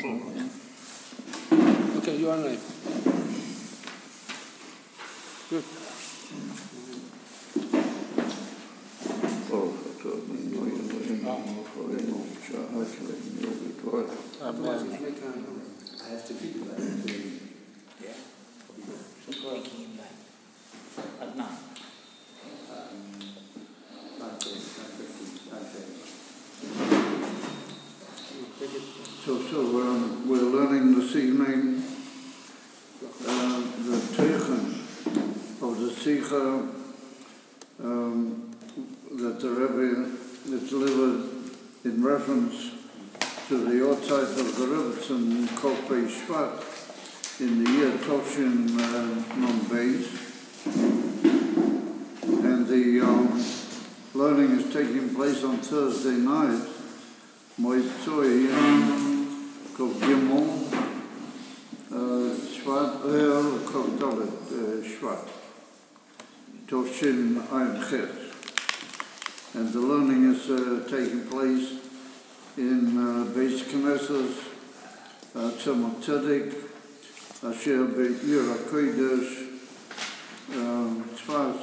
Okay, you are live. Good. Amen. I have to keep that. Yeah. So we're learning this evening the Teichen of the Sikha that the Rebbe delivered in reference to the Ortzeit of the Rebbetzin Chabad Tsfat in the year Toshin non Beis, and the learning is taking place on Thursday night. Moitzoi Kov Gimel Shvat Kov Dalet Shvat Toshin Ein Chet, and the learning is taking place in Beis Knesset Tzemach Tzedek Asher Be'ir HaKodesh Tzfat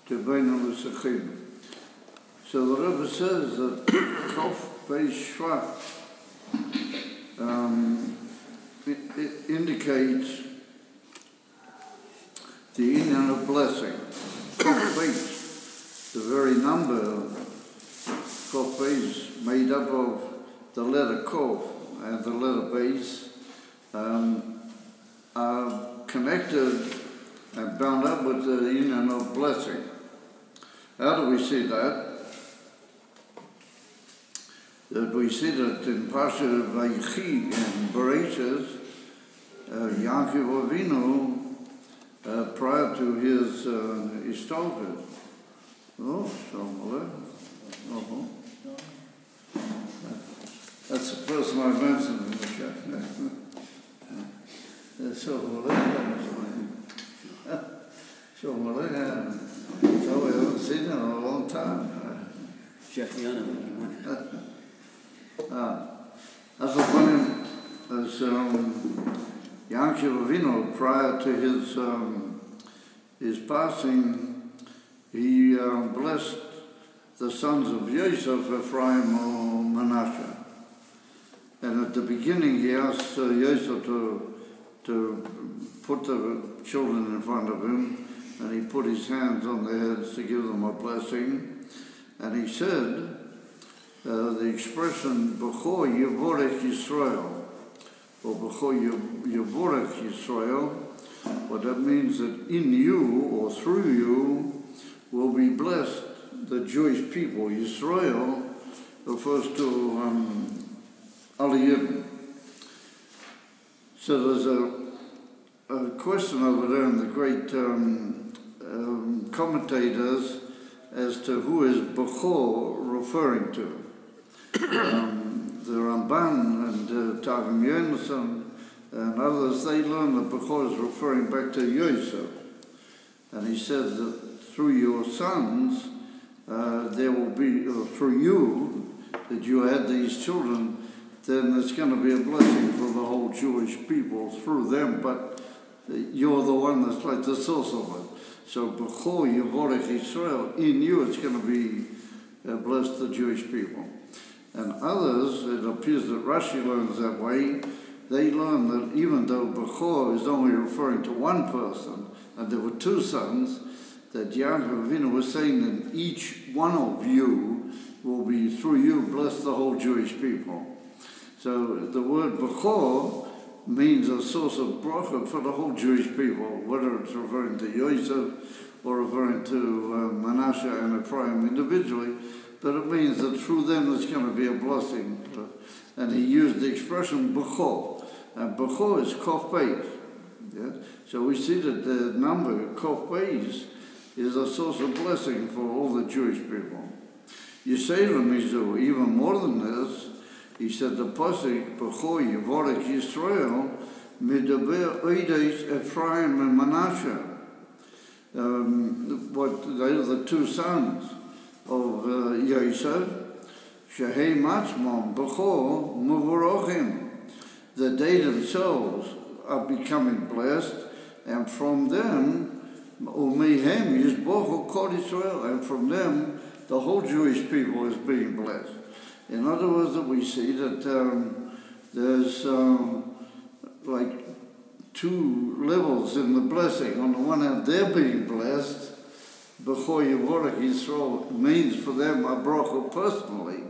Tebeinu L'Sechim. So the Rebbe says that Chof Beis Shvat it indicates the inyan of blessing. Chof Beis, the very number, Chof Beis, made up of the letter Chof and the letter Beis, are connected and bound up with the inyan of blessing. How do we see that? That we see that in Parshas Vayichi and Parshas, Yaakov Avinu, prior to his Istolfet. Oh, Shalom. That's the person I mentioned in the chat. Shalom. So we haven't seen him in a long time. As a point, as Yaakov Avinu, prior to his passing, he blessed the sons of Yosef, Ephraim or Manasseh. And at the beginning, he asked Yosef to put the children in front of him, and he put his hands on their heads to give them a blessing. And he said, the expression B'chor Yevorech Yisrael, or B'chor Yevorech Yisrael, what that means that in you or through you will be blessed the Jewish people. Yisrael refers to Aliyim. So there's a question over there in the great commentators as to who is B'chor referring to. The Ramban and Targum Yonason and others, they learn that B'chor is referring back to Yosef. And he said that through your sons, there will be, through you, that you had these children, then there's going to be a blessing for the whole Jewish people through them, but you're the one that's like the source of it. So B'chor Yevorech Yisrael, in you it's going to be bless the Jewish people. And others, it appears that Rashi learns that way, they learn that even though B'chor is only referring to one person, and there were two sons, that Yaakov Avinu was saying that each one of you will be, through you, bless the whole Jewish people. So the word B'chor means a source of bracha for the whole Jewish people, whether it's referring to Yosef or referring to Manasseh and Ephraim individually, but it means that through them there's going to be a blessing. And he used the expression B'chor, and B'chor is Chof Beis. Yeah? So we see that the number, Chof Beis, is a source of blessing for all the Jewish people. Yisrael Mizu, even more than this, he said the pasuk B'chor Yevorech Yisrael Medaber Oides Ephraim and Manasseh. What they are the two sons of Yosef. Shehei Matzmon B'chor Mevorachim. that they themselves are becoming blessed, and from them, Umihem Yisbochu Kol Israel, and from them the whole Jewish people is being blessed. In other words, that we see that there's like two levels in the blessing. On the one hand, they're being blessed. B'chol Yevorach Yisrael means for them a bracha personally.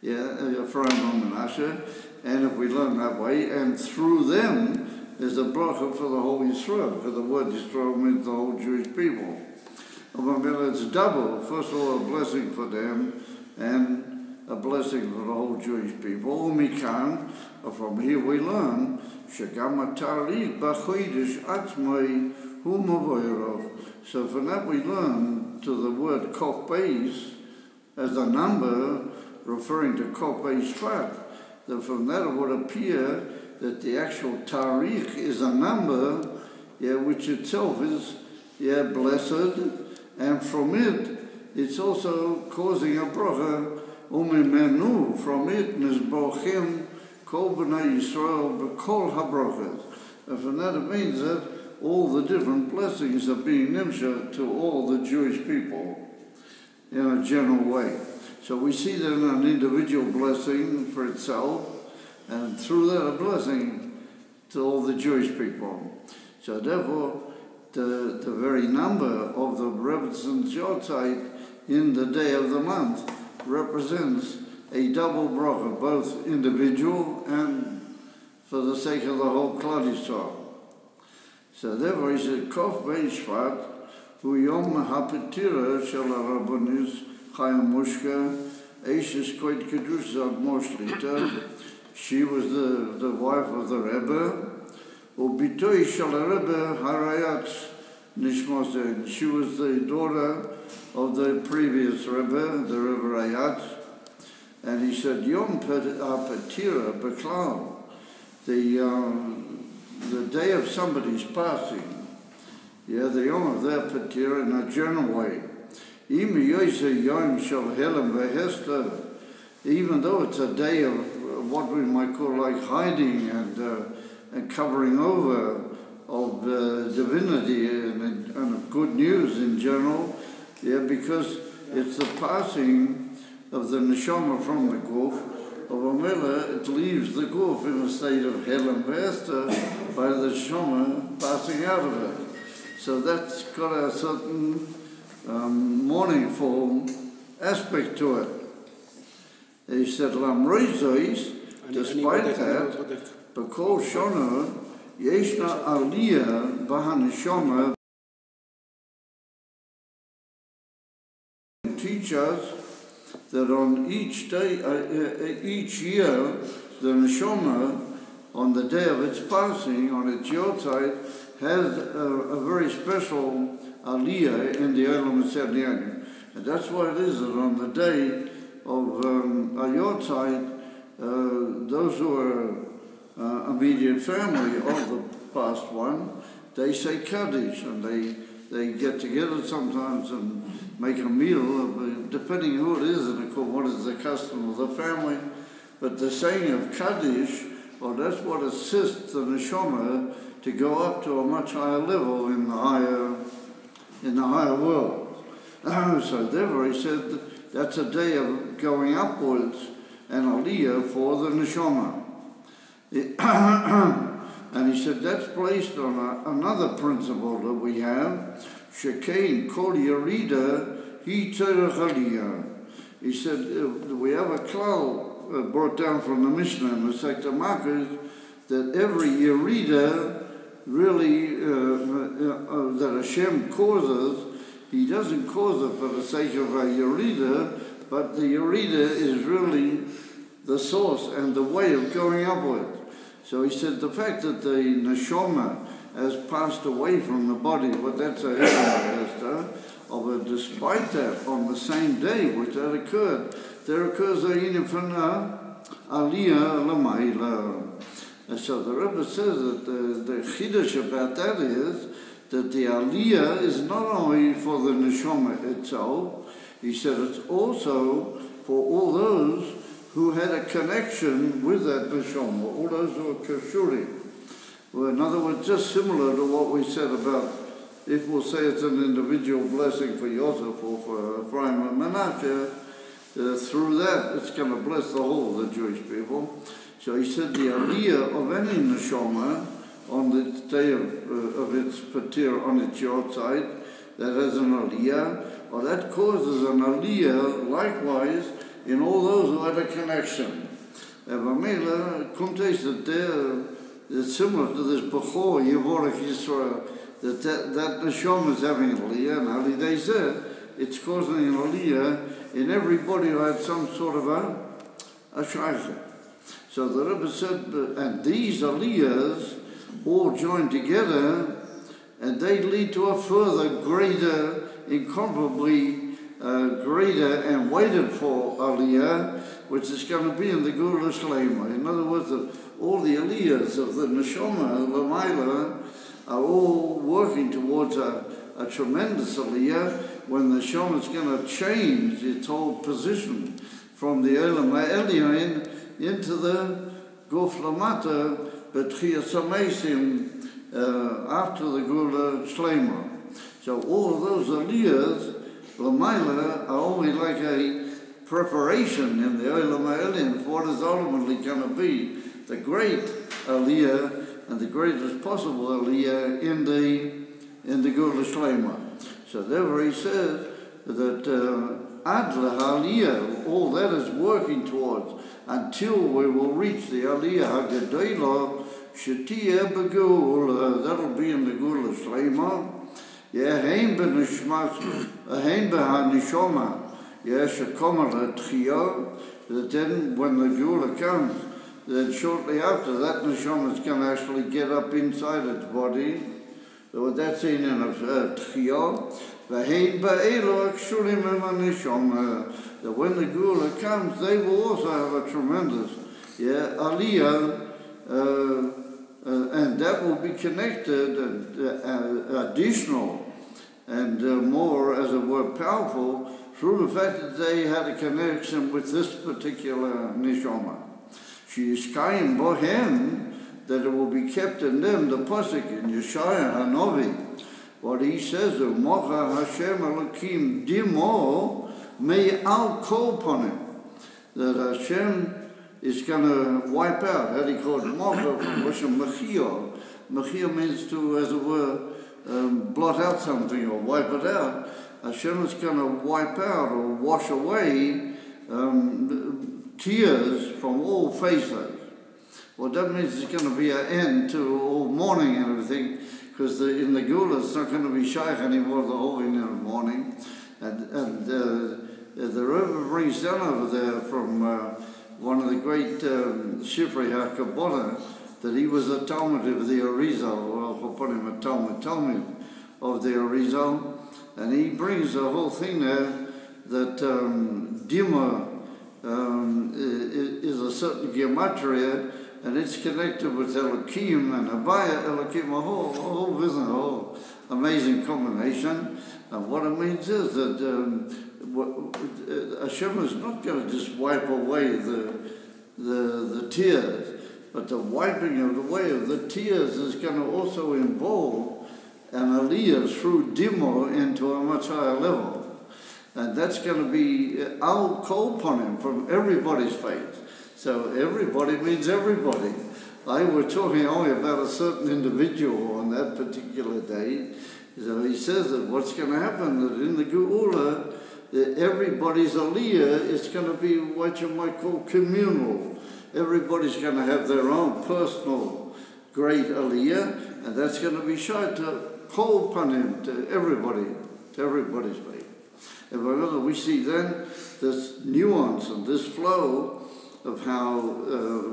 Ephraim and Manasseh, and if we learn that way, and through them is a bracha for the whole Yisrael, because the word Yisrael means the whole Jewish people. It's double. First of all, a blessing for them, and a blessing for the whole Jewish people. Umikan, from here we learn, Shegam HaTarikh B'chodesh Atzmai Hu Mavoirov. So from that we learn to the word Kof Beis as a number, referring to Chabad Tsfat, that from that it would appear that the actual Tarikh is a number, which itself is, blessed, and from it, it's also causing a bracha, Umimenu, from it, Mizbochim, Kol B'nai Yisrael, B'kol HaBrachas. And from that it means that all the different blessings are being nimshah to all the Jewish people in a general way. So we see then an individual blessing for itself, and through that a blessing to all the Jewish people. So therefore, the very number of the Rebbetzins Yotzeit in the day of the month represents a double bracha, both individual and for the sake of the whole Klal Yisrael. So therefore he said, Kof Beishvat, Hu Yom HaPetira Shel HaRabbanis Chaya Mushka, Eishes Koit Kedush Zad Moshlita. She was the wife of the Rebbe. Ubitoi Shel Rebbe Harayat Nishmosen. She was the daughter of the previous Rebbe, the Rebbe Rayat. And he said, Yom HaPetira Beklal, the day of somebody's passing, the Yom of their Petira in a general way. Even though it's a day of what we might call like hiding and covering over of divinity and of good news in general, because it's the passing of the neshama from the guf, of Amela, it leaves the guf in a state of Helen Vesta by the neshama passing out of it. So that's got a certain mourningful aspect to it. He said, despite that, B'kol Shona, Yeshna Aliyah B'haneshama, teach us that on each day, each year, the neshama, on the day of its passing, on its yortzeit, has a very special aliyah in the Olam Tzadikim. And that's why it is that on the day of a yortzeit, those who are immediate family of the past one, they say Kaddish, and they get together sometimes and make a meal, depending who it is, and what is the custom of the family. But the saying of Kaddish, that's what assists the neshama to go up to a much higher level in the higher world. So therefore he said that's a day of going upwards and aliyah for the neshama. And he said that's based on another principle that we have, Shekein Kol Yerida Hi Tzorech Aliyah. He said we have a klal brought down from the Mishnah in the Sekta Makos that every Yerida really that Hashem causes, He doesn't cause it for the sake of a Yerida, but the Yerida is really the source and the way of going upward. So he said the fact that the neshama has passed away from the body, but that's a hester, but despite that, on the same day which that occurred, there occurs a yinifana aliyah lamayla. And so the Rebbe says that the chiddush about that is that the aliyah is not only for the neshama itself, he said it's also for all those who had a connection with that neshama, all those who were kashurim. Well, in other words, just similar to what we said about, if we'll say it's an individual blessing for Yosef or for Ephraim and Manasseh, through that it's going to bless the whole of the Jewish people. So he said the aliyah of any neshama on the day of its patir on its yortzeit, that has an aliyah, or that causes an aliyah likewise in all those who had a connection. Evamela, kumtes that it's similar to this Bechor, Yevorach Yisrael, that neshama is having an aliyah, and Ali they said it's causing an aliyah in everybody who had some sort of a shaycha. So the Rebbe said, and these aliyahs all join together, and they lead to a further greater, incomparably greater and waited for aliyah, which is going to be in the Gula Shlema. In other words, all the aliyahs of the neshama, l'mayla, are all working towards a tremendous aliyah when the neshama is going to change its whole position from the Olam Ha'elyon into the Guf Lamata, B'tchiyas HaMeisim, after the Gula Shlema. So all of those aliyahs, l'mayla, are only like a preparation in the Olam Ha'elyon for what is ultimately going to be the great aliyah and the greatest possible aliyah in the Gula Shlema. So therefore he says that ad l'aliyah, all that is working towards until we will reach the aliyah hagedayla shetiyah begula, that'll be in the Gula Shlema. Yeheim b'nishmas, yeheim b'hanishoma, yeshakomer l'tchiyah, that then when the Gula comes, then shortly after that neshama is going to actually get up inside its body. So that's seen in a tchiyah. V'hein ba'elo akshurim emanishama, that when the Gula comes, they will also have a tremendous aliyah, and that will be connected and additional and more, as it were, powerful through the fact that they had a connection with this particular neshama. She is kaim bohem, that it will be kept in them, the pasuk in Yeshaya Hanovi, what he says, Mocha Hashem Elokim Dimo may al kol ponim, that Hashem is going to wipe out, how do you call it, Mocha from Russian Mechia. Mechia means to, as it were, blot out something or wipe it out. Hashem is going to wipe out or wash away tears from all faces. Well, that means there's going to be an end to all mourning and everything, because in the Gula it's not going to be shaykh anymore, the whole in the morning. And the Rebbe brings down over there from one of the great Shifrei HaKabbalah that he was a Talmud of the Arizal, or I'll put him a Talmud of the Arizal, and he brings the whole thing there that Dima is a certain gematria, and it's connected with Elokim and Havaya Elokim, a whole business, a whole amazing combination. And what it means is that Hashem is not going to just wipe away the tears, but the wiping away of the tears is going to also involve an aliyah through Dimo into a much higher level. And that's going to be al kol ponim, from everybody's face. So everybody means everybody. We're talking only about a certain individual on that particular day. So he says that what's going to happen, that in the Geula, everybody's aliyah is going to be what you might call communal. Everybody's going to have their own personal great aliyah, and that's going to be shown to kol panim, to everybody's faith. And whenever we see then this nuance and this flow of how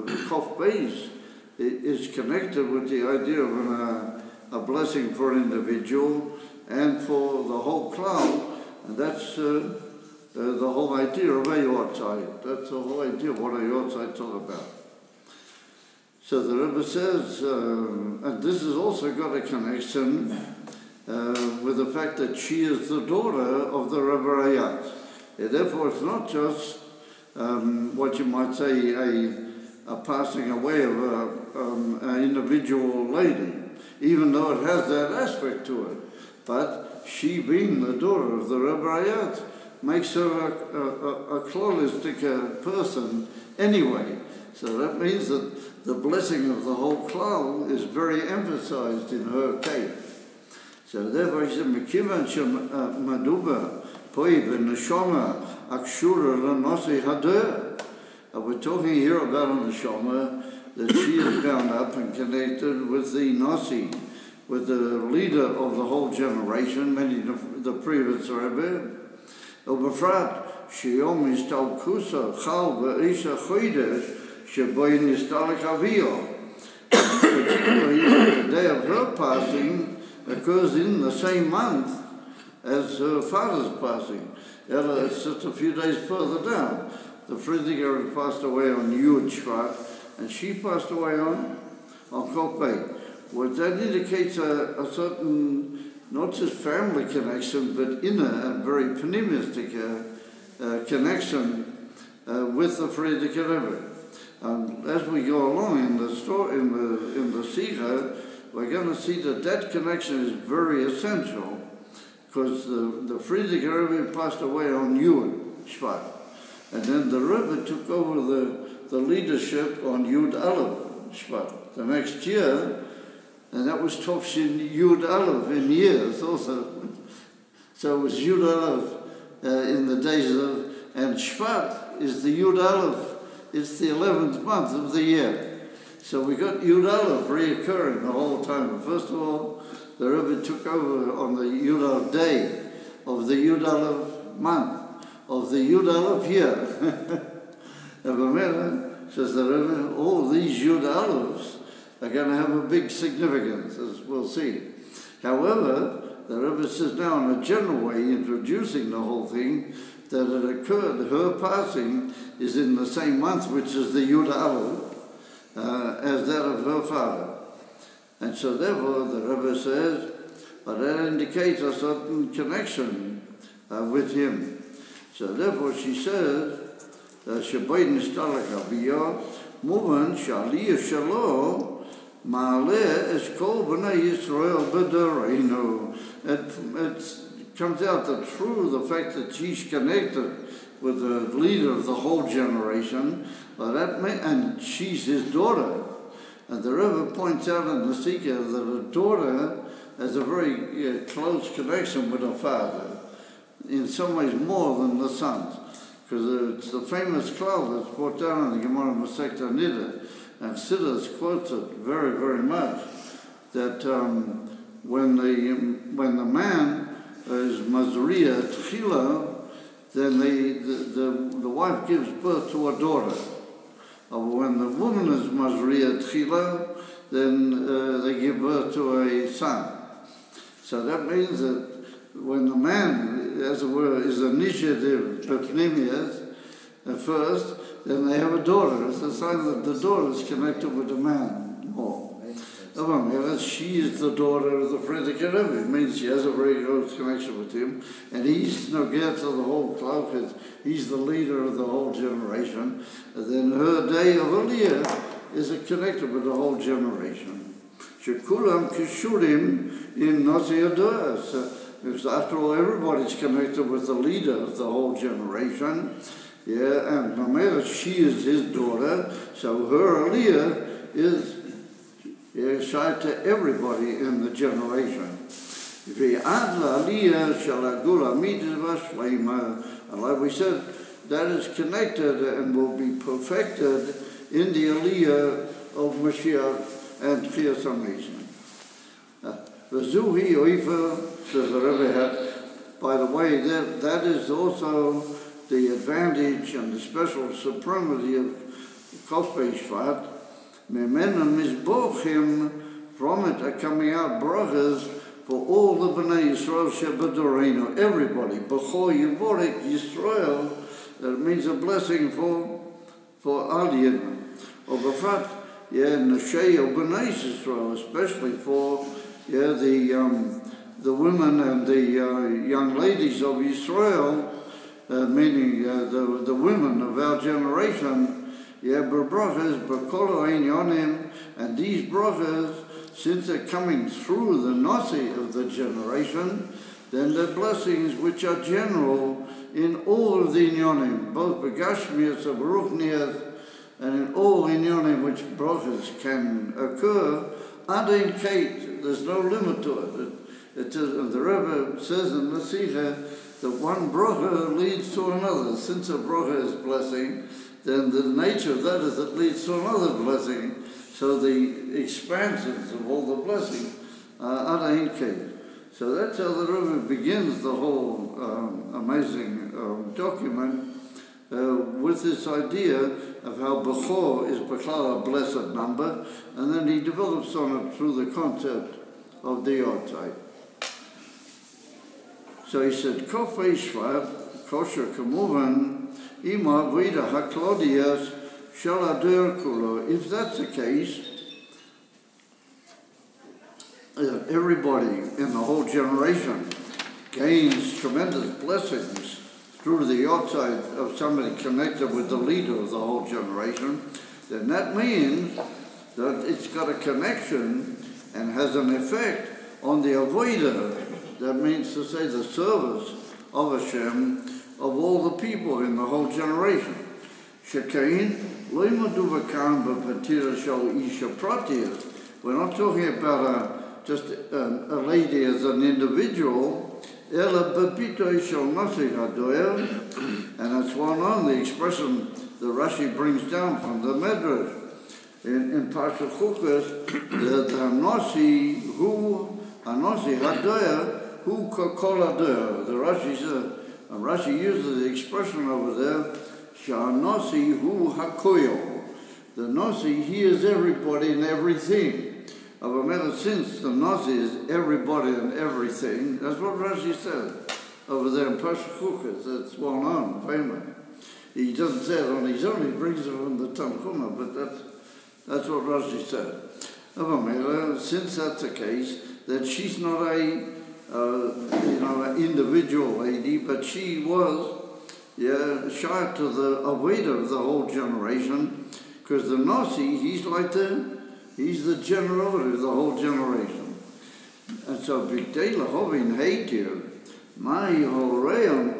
Chof Beis is connected with the idea of a blessing for an individual and for the whole cloud, and that's the whole idea of a yortzeit. That's the whole idea of what a yortzeit's all about. So the Rebbe says, and this has also got a connection with the fact that she is the daughter of the Rebbe Rayat. Therefore, it's not just what you might say, a passing away of an individual lady, even though it has that aspect to it. But she, being the daughter of the Rebbe'ayat, makes her a klolistic person anyway. So that means that the blessing of the whole klal is very emphasized in her case. So therefore he said, Mekivan maduba poi v'neshama akshura l'nosi hader. We're talking here about a neshama that she is bound up and connected with the nasi, with the leader of the whole generation, many the previous Rebbe. Ubefrat sheyom istalkusa chal v'isha chodesh sheboi nistalik avio. Particularly, the day of her passing occurs in the same month as her father's passing. It's just a few days further down. The Friediger passed away on Yud Shvat, and she passed away on Kopei. Well, that indicates a certain, not just family connection, but inner and very pneumistic connection with the Friediger Rebbe. As we go along in the story, in the Sikha, we're going to see that connection is very essential, because the Friediger Rebbe passed away on Yud Shvat, and then the Rebbe took over the leadership on Yud Aleph Shvat the next year, and that was Tovshin Yud Aleph in years also. So it was Yud Aleph in the days of, and Shvat is the Yud Aleph. It's the 11th month of the year. So we got Yud Aleph reoccurring the whole time. First of all, the Rebbe took over on the Yud Aleph day of the Yud Aleph month of the Yud Aleph year. Says the Rebbe, all these Yud Alephs are going to have a big significance, as we'll see. However, the Rebbe says now in a general way, introducing the whole thing, that it occurred, her passing is in the same month, which is the Yud Aleph, as that of her father. And so therefore, the Rebbe says, but that indicates a certain connection with him. So therefore she says, Shebay Nistalak Aviyah, Muvan Shaliyah Shalo, Ma'aleh Eskol B'nai Yisrael B'Doreinu. It comes out that through the fact that she's connected with the leader of the whole generation, and she's his daughter. And the Rebbe points out in the Sikha that a daughter has a very close connection with her father, in some ways more than the sons. Because it's the famous klal that's brought down in the Gemara Masechta Nida, and Siddur quotes it very, very much, that when the man is Mazriya Tchila, then the wife gives birth to a daughter. When the woman is Mazriya Tchila, then they give birth to a son. So that means that when the man, as it were, is initiative Bepnimias at first, then they have a daughter. It's a sign that the daughter is connected with the man more. She is the daughter of the Friediger Rebbe. It means she has a very close connection with him, and he's Nogea to the whole cloud, because he's the leader of the whole generation. And then her day of Aliyah is connected with the whole generation. Shekulam Kishurim in Nasi Adas. Because after all, everybody's connected with the leader of the whole generation. Yeah, and no matter she is his daughter, so her Aliyah is shy to everybody in the generation. And like we said, that is connected and will be perfected in the Aliyah of Mashiach and Tchias HaMesim. V'zuhi oifa, says the Rebbe, by the way, that is also the advantage and the special supremacy of Chabad Tsfat. Memena Mizbochim, from it are coming out brachas for all the Bnei Yisrael Shebadoreinu, everybody. B'chol Yivorek Yisrael, that means a blessing for Aliyah. Or B'frat, Nashei or Bnei Yisrael, especially for the women and the young ladies of Israel, meaning the women of our generation, brachas, b'kol ha'inyonim, and these brachas, since they're coming through the nasi of the generation, then they're blessings which are general in all of the inyonim, both begashmias of ruchnias, and in all inyonim which brachas can occur, and in Kate, there's no limit to it. The Rebbe says in the Sikha that one bracha leads to another. Since a bracha is blessing, then the nature of that is it leads to another blessing. So the expansions of all the blessings are in Kate. So that's how the Rebbe begins the whole amazing document with this idea of how Bechor is Bechlal, a blessed number, and then he develops on it through the concept of the Yotzai. So he said, Kofei Shvat, kosher kamuvan, ima vida haklodias, shaladur kulo. If that's the case, everybody in the whole generation gains tremendous blessings through the outside of somebody connected with the leader of the whole generation, then that means that it's got a connection and has an effect on the avoider. That means to say the service of Hashem of all the people in the whole generation. Shekain, lo yimadu v'kan b'patira shal isha pratiyas. We're not talking about just a lady as an individual, ela b'pitoi shal nasi hadoel, and that's well known, the expression the Rashi brings down from the Medrash. In Parshas Chukas, the nasi hu, anosi hadoel, who kol hadoel. The Rashi says, Rashi uses the expression over there, sha'anosi hu hakoyo. The nasi, he is everybody and everything. Of a matter, since the nasi is everybody and everything, that's what Rashi says over there in Parshas Chukas. That's well known, famous. He doesn't say it on his own, he brings it from the Tanchuma, but that's what Rashi said. Of a matter, since that's the case, that she's not a an individual lady, but she was shy to the Aveda of the whole generation, because the Nasi, he's the generality of the whole generation. And so, B'ktei lahovin heitir, ma'i ho'eroim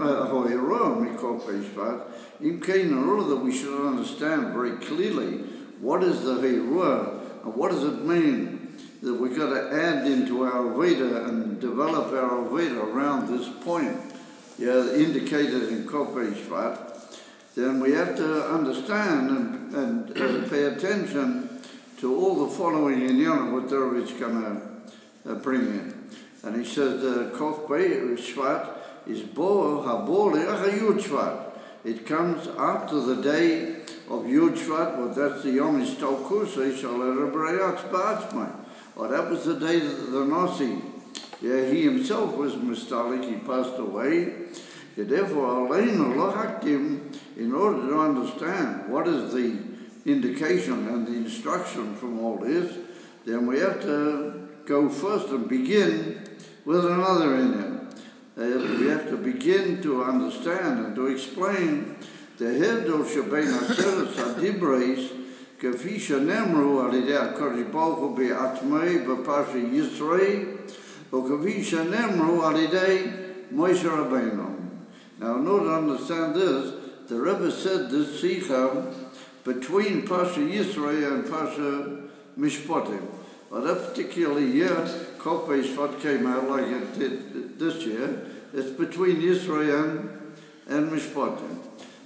mikol Shvat, im kein, in order that we should understand very clearly what is the Heirua, and what does it mean that we've got to add into our Veda and develop our Veda around this point, indicated in Kofei Shvat, then we have to understand and pay attention to all the following inyanim what the Rebbe is going to bring in. And he says the Kofei Shvat is bo habor Yud Shvat. It comes after the day of Yud Shvat, well, that's the Yom Hishtalkus, or that was the day that the Nasi, he himself was mistalik, he passed away. Therefore, in order to understand what is the indication and the instruction from all this, then we have to go first and begin with another inyan. We have to begin to understand and to explain the Hevdol Shebein Aseret Adibreis K'fi shenemru al yidei HaKadosh Baruch Hu be'atmei b'Parshas Yisrei u'k'fi shenemru al yidei Moshe Rabbeinu. Now, in order to understand this, the Rebbe said this Sikha between Parshas Yisrei and Parshas Mishpatim. Well, that particular year, Kofei Shvat came out like it did this year. It's between Yisrei and Mishpatim.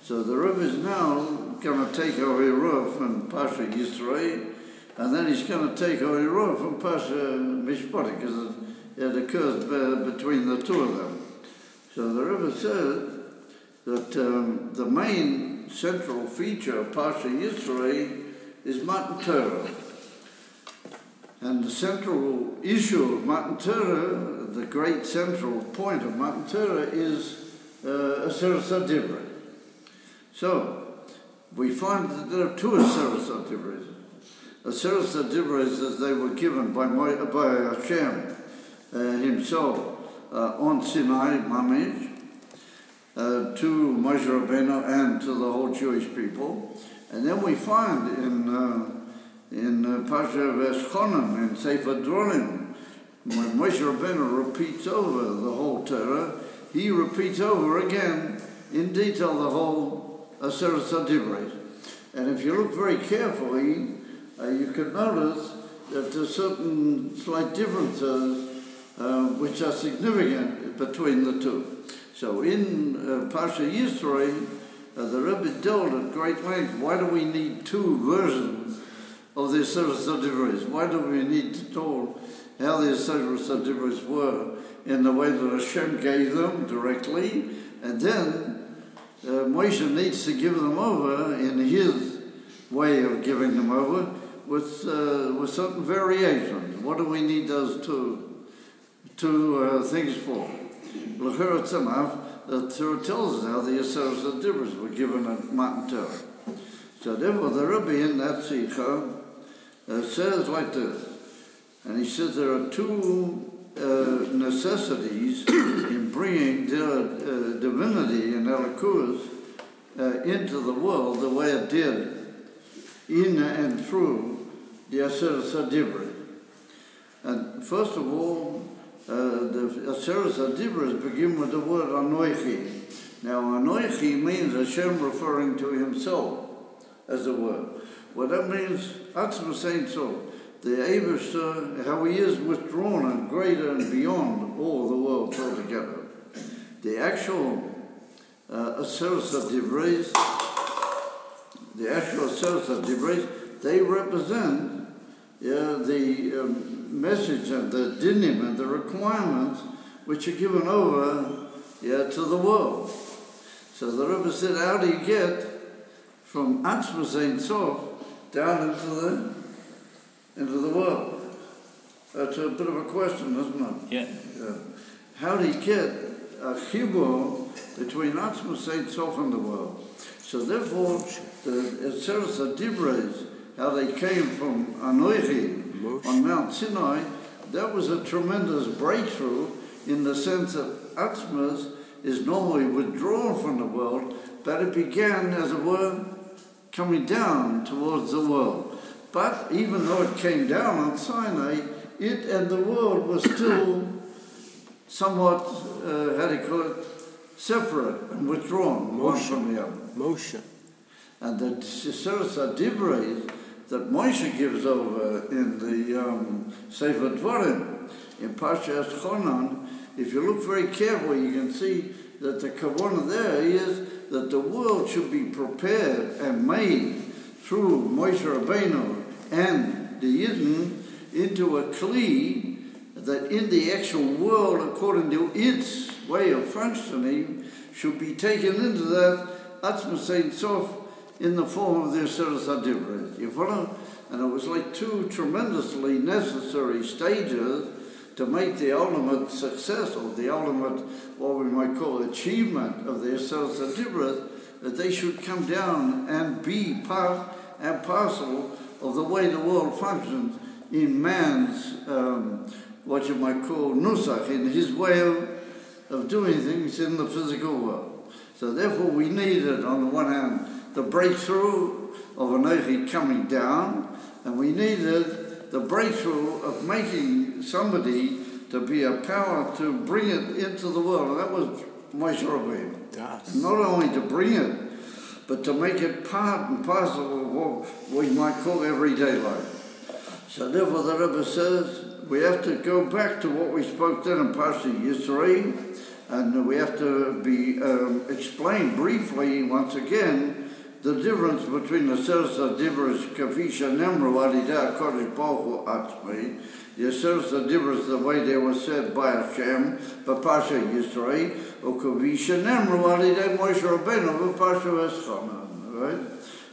So the Rebbe is now going to take our Eruv from Parshas Yisrei, and then he's going to take our Eruv from Parshas Mishpatim, because it occurs between the two of them. So the Rebbe said that the main central feature of Parshas Yisrei is Matan Torah. And the central issue of Matan Torah, the great central point of Matan Torah, is Aseret HaDivrei. So, we find that there are two Aseret HaDivrei. Aseret HaDivrei as they were given by Hashem himself on Sinai, Mamish, to Moshe Rabbeinu and to the whole Jewish people. And then we find in Parshas Chonon, in Sefer Dvorim, when Moshe Rabbeinu repeats over the whole Torah, he repeats over again in detail the whole Aseret HaDivrei. And if you look very carefully, you can notice that there's certain slight differences which are significant between the two. So in Parsha Yisroi, the Rebbe dealt at great length, why do we need two versions of the Aseret HaDivrei? Why do we need to tell how the Aseret HaDivrei were in the way that Hashem gave them directly, and then Moshe needs to give them over in his way of giving them over with certain variations. What do we need those two things for? L'chera tzanav, the Torah tells us how the Aseret HaDivrei were given at Matan Torah. So therefore the Rebbe in that Sikha says like this, and he says there are two necessities in bringing their divinity and Elokus into the world the way it did in and through the Aseret HaDivrei. And first of all, the Aseret HaDivrei begin with the word Anoichi. Now Anoichi means Hashem referring to himself as a word. What that means, Atzma Ein Sof, the Eibusher, how he is withdrawn and greater and beyond all the world altogether. The actual Aseret HaDivrei, they represent the message and the dinim and the requirements which are given over to the world. So the Rebbe said, how do you get from Atzma Ein Sof down into the world? That's a bit of a question, isn't it? Yeah. How do you get a chibur between Atzma Ein Sof and the world? So therefore, the Aseret HaDivrei, how they came from Anoichi on Mount Sinai, that was a tremendous breakthrough in the sense that Atzma is normally withdrawn from the world, but it began, as it were, coming down towards the world. But even though it came down on Sinai, it and the world were still somewhat, separate and withdrawn, one from the other. Moshe. And the Aseret HaDivrei that Moshe gives over in the Sefer Dvorim, in Parshas Chonon, if you look very carefully, you can see that the kavanah there is that the world should be prepared and made through Moshe Rabbeinu and the Yidden into a kli that in the actual world, according to its way of functioning, should be taken into that Atzma Ein Sof in the form of the Aseret HaDivrei. You follow? And it was like two tremendously necessary stages to make the ultimate success, or the ultimate, what we might call achievement of the Aseret HaDivrei, that they should come down and be part and parcel of the way the world functions in man's, what you might call nusach, in his way of doing things in the physical world. So therefore we needed, on the one hand, the breakthrough of Anoichi coming down, and we needed the breakthrough of making somebody to be a power to bring it into the world. And that was Moshe Rabbeinu. Not only to bring it, but to make it part and parcel of what we might call everyday life. So therefore the Rebbe says we have to go back to what we spoke then in Parshas Yisroi, and we have to be explain briefly once again the difference between the Aseret HaDivrei Kafi Shenemru Alidei HaKadosh Baruch Hu Atzmai, the Aseret HaDivrei the way they were said by Hashem, B'Parsha Yisroi, or Kafi Shenemru Alidei Moshe Rabbeinu B'Parsha Chonon. Right?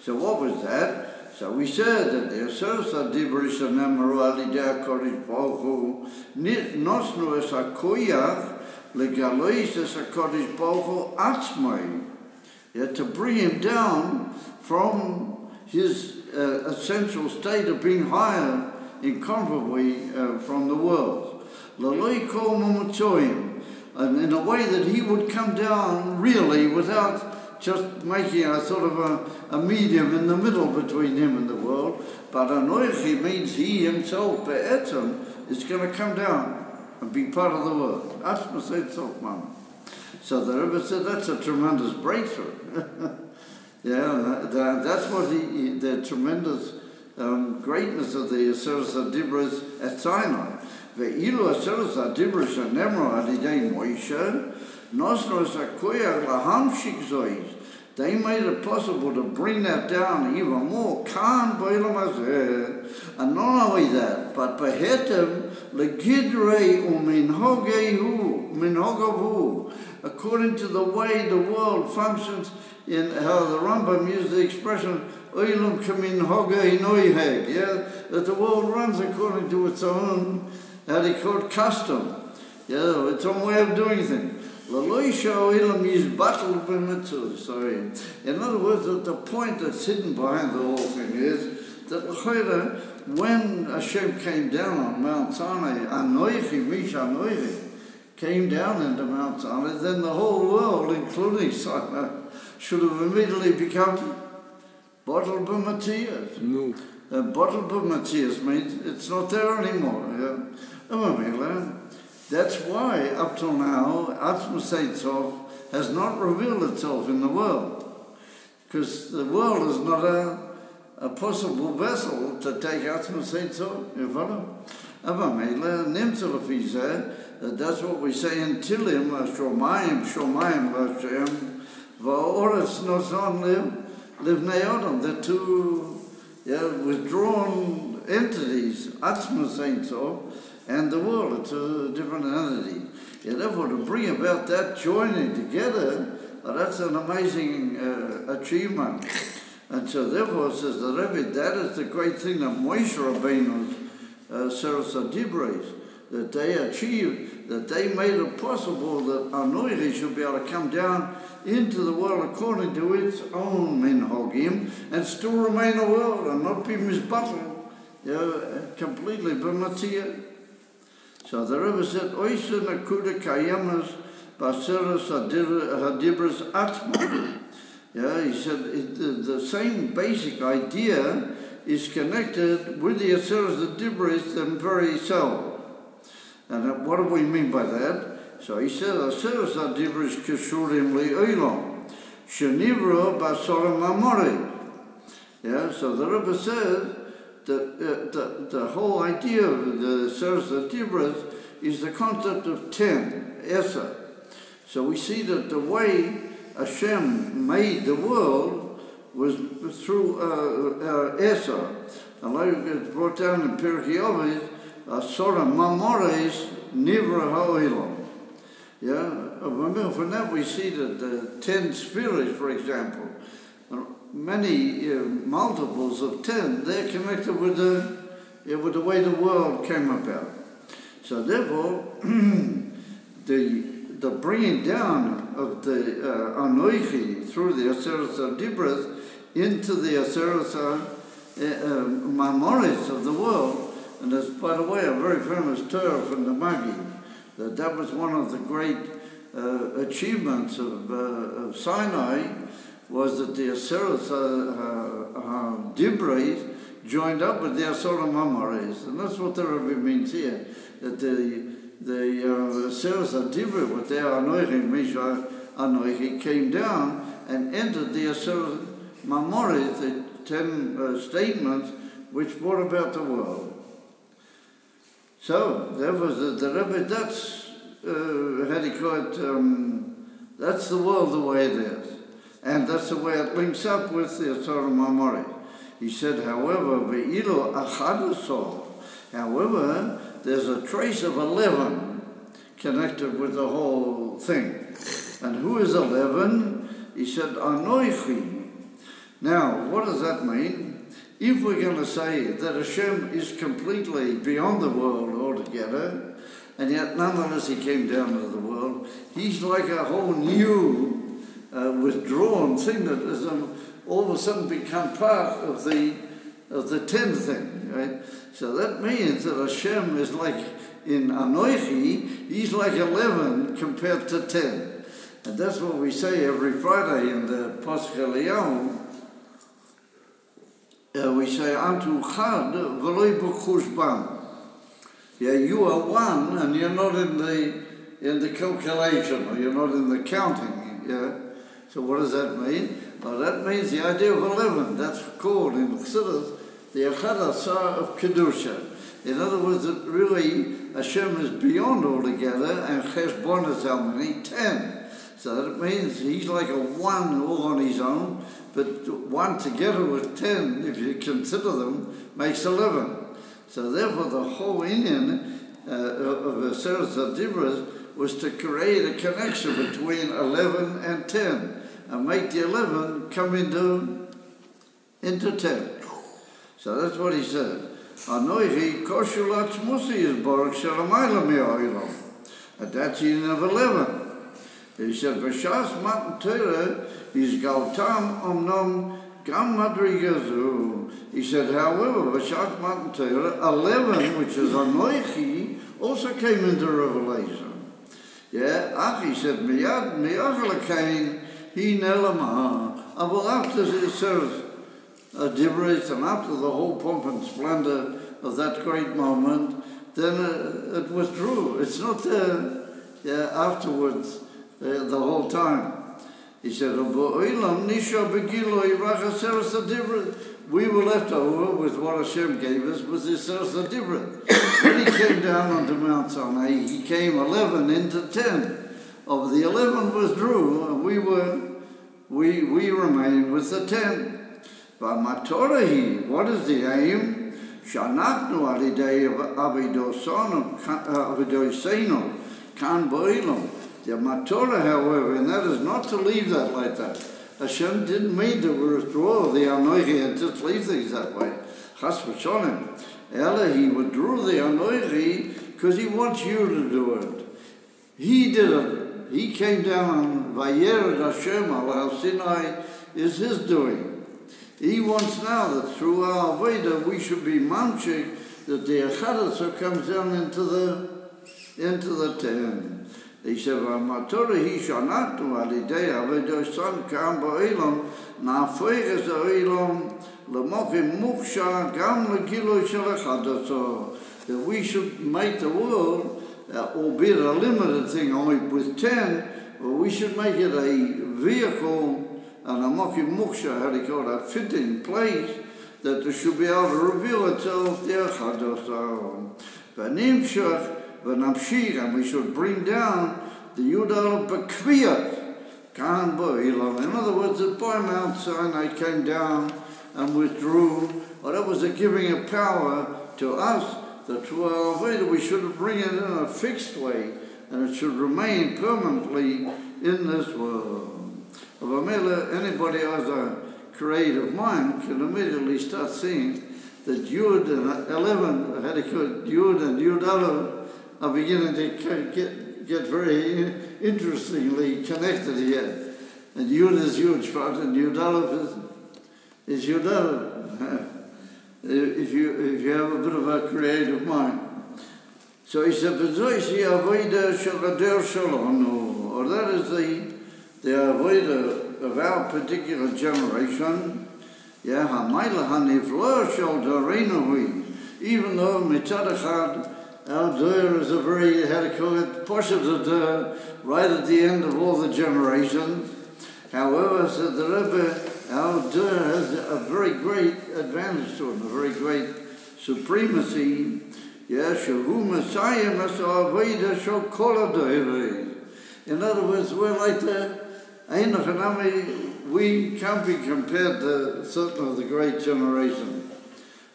So what was that? So we said that the Aseret HaDivrei Shenemru Alidei HaKadosh Baruch Hu Nosnu Es HaKoyach Legalois Es HaKadosh Baruch Hu Atzmai. To bring him down from his essential state of being higher incomparably from the world. Laloi kol mamutzoim and in a way that he would come down really without just making a sort of a medium in the middle between him and the world. But Anoichi means he himself, Be'etzem, is going to come down and be part of the world. Atzmas Eitzof Mama. So the Rebbe said that's a tremendous breakthrough. Yeah, that's what the tremendous greatness of the Aseres HaDibros at Sinai. Ve'ilu Aseres HaDibros shenemro al-yidei Moshe, nosro es hakoyach lahamshik zois. They made it possible to bring that down even more. Kan b'olam hazeh. And not only that, but behetem legidrei u'minhogehu, minhogavu, according to the way the world functions, in how the Rambam used the expression oilam kaminhogei noiheg, yeah, that the world runs according to its own, how they call it, custom, yeah, its own way of doing things. Sorry. In other words, the point that's hidden behind the whole thing is that when Hashem came down on Mount Sinai, Anoichi, Mish Anoichi, came down into Mount Sinai, then the whole world, including Sinai, should have immediately become bottled b'matiyas. No. Bottled b'matiyas means it's not there anymore. Yeah? That's why, up till now, Atzmas Eitzof has not revealed itself in the world. Because the world is not a possible vessel to take Atzmas Eitzof. You follow? That's what we say in Tilim, Shomayim, Shomayim, Lashem, Va'oretz Noson Livnei Odom. The two withdrawn entities, Atzmas Eitzof, and the world, it's a different entity. Yeah, therefore, to bring about that joining together, that's an amazing achievement. And so, therefore, says the Rebbe, that is the great thing that Moshe Rabbeinu's Aseres HaDibros, that they achieved, that they made it possible that Anoichi should be able to come down into the world according to its own minhagim and still remain a world and not be misbuttled, completely b'matziyah. So the Rebbe said, Oisa nakuda kayamas b'aseres hadibros atzma. Yeah, he said the same basic idea is connected with the Aseres HaDibros them very self. And what do we mean by that? So he said, Aseres HaDibros kishurim li'olam shenivro b'asorim mamori. Yeah, so the Rebbe says that the whole idea of the Aseres HaDibros is the concept of 10, Esa. So we see that the way Hashem made the world was through Esa. And like it's brought down in Pirkei Avos, Asora Mamores Nivra Ha'olam. Yeah, from that we see that the 10 spheres, for example, many multiples of 10, they're connected with the way the world came about. So therefore, the bringing down of the Anoichi through the Aseres HaDibros into the Aseres Mamores of the world, and there's, by the way, a very famous Torah from the Magi, that was one of the great achievements of Sinai, was that the Aseres HaDibros joined up with the Aseres Mamores, and that's what the Rebbe means here, that the Aseres HaDibros with their Anoichi, Misha Anoichi, came down and entered the Aseres Mamores, the 10 statements which brought about the world. So there was the Rebbe. That's how do you call it? That's the world the way it is, and that's the way it links up with the Aseres Mamores. He said, however, ve'ilu achadasol. However, there's a trace of 11 connected with the whole thing. And who is 11? He said, Anoichi. Now, what does that mean? If we're going to say that Hashem is completely beyond the world altogether, and yet nonetheless he came down into the world, he's like a whole new withdrawn thing that has all of a sudden become part of the 10th thing, right? So that means that Hashem is like in Anoichi, he's like 11 compared to 10. And that's what we say every Friday in the Pascha Eliyahu. We say, Antu Chad v'loi b'chushban. Yeah, you are one, and you're not in the calculation, or you're not in the counting. Yeah. So what does that mean? Well, that means the idea of 11. That's called in Chassidus the Echad Asar of Kedusha. In other words, it really Hashem is beyond altogether, and Cheshbon is how many? 10. So that means he's like a 1 all on his own, but 1 together with 10, if you consider them, makes 11. So therefore the whole Indian of the Seres Adibras was to create a connection between 11 and 10, and make the 11 come into 10. So that's what he said. Anoichi koshulat shmusi is baruch shalamayla mi'oilom. And that's in of 11. He said, Parshas Matan Torah is galtam omnom gam madrigazu. He said, however, Parshas Matan Torah 11, which is Anoichi, also came into Revelation. Yeah, Ach, he said, miyad miyachalakain he nelama. And well, after it says Dibrit, and after the whole pomp and splendor of that great moment, then it withdrew. It's not there afterwards, the whole time. He said, we were left over with what Hashem gave us, with this Seres Dibrit. When he came down onto Mount Sinai, he came 11 into 10. Of the 11 withdrew, and we remain with the 10. But Matorahi, what is the aim? Shanaknu alidei avidoseinu kan boilum. The Matorah, however, and that is not to leave that like that. Hashem didn't mean to withdraw the Anoichi and just leave things that way. Chas v'sholem. Ella, he withdrew the Anoichi because he wants you to do it. He did it. He came down on Vayered Hashem al Sinai is his doing. He wants now that through our Veda we should be mamshik, that the Echadasar comes down into the 10. He said, "Matorah hi shanatu alidei avedosan kam ba'olam na'afreches ha'olam l'mokim muksha gam l'gilui shel Echadasar." That we should make the world, albeit a limited thing, only with 10, but we should make it a vehicle. And a mokim muksha, how do you call it, a fitting place that there should be able to reveal itself the Echadasar. V'nimshach v'namshich, and we should bring down the Yudal B'kviyat kan bo'ilam. In other words, the boy Mount Sinai came down and withdrew, or that was a giving of power to us, that through our way that we should bring it in a fixed way, and it should remain permanently in this world. Of anybody who has a creative mind can immediately start seeing that Yud and 11, Yud and Yud Aleph are beginning to get very interestingly connected here. And Yud is Yud Shvat and Yud Aleph is Yud Aleph. If you have a bit of a creative mind. So he said, or that is the avodah of our particular generation, even though mitzad echad, our dur is a very, how to call it, Parshas dur, right at the end of all the generations. However, said the Rebbe, our dur has a very great advantage to him, a very great supremacy. Shehu Messiah Messiah avodah shel kol hadoros. In other words, we're like we can't be compared to certain of the great generation.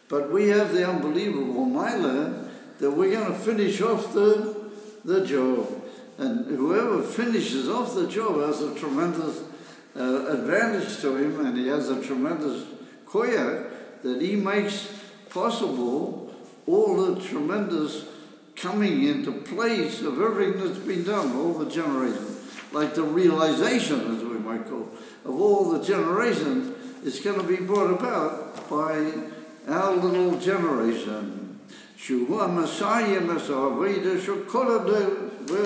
But we have the unbelievable milah that we're going to finish off the job. And whoever finishes off the job has a tremendous advantage to him, and he has a tremendous koyach that he makes possible all the tremendous coming into place of everything that's been done, all the generations. Like the realization, as we might call, of all the generations, is going to be brought about by our little generation. Shua Messiah Messiah, we're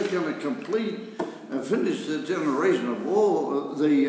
going to complete and finish the generation of all the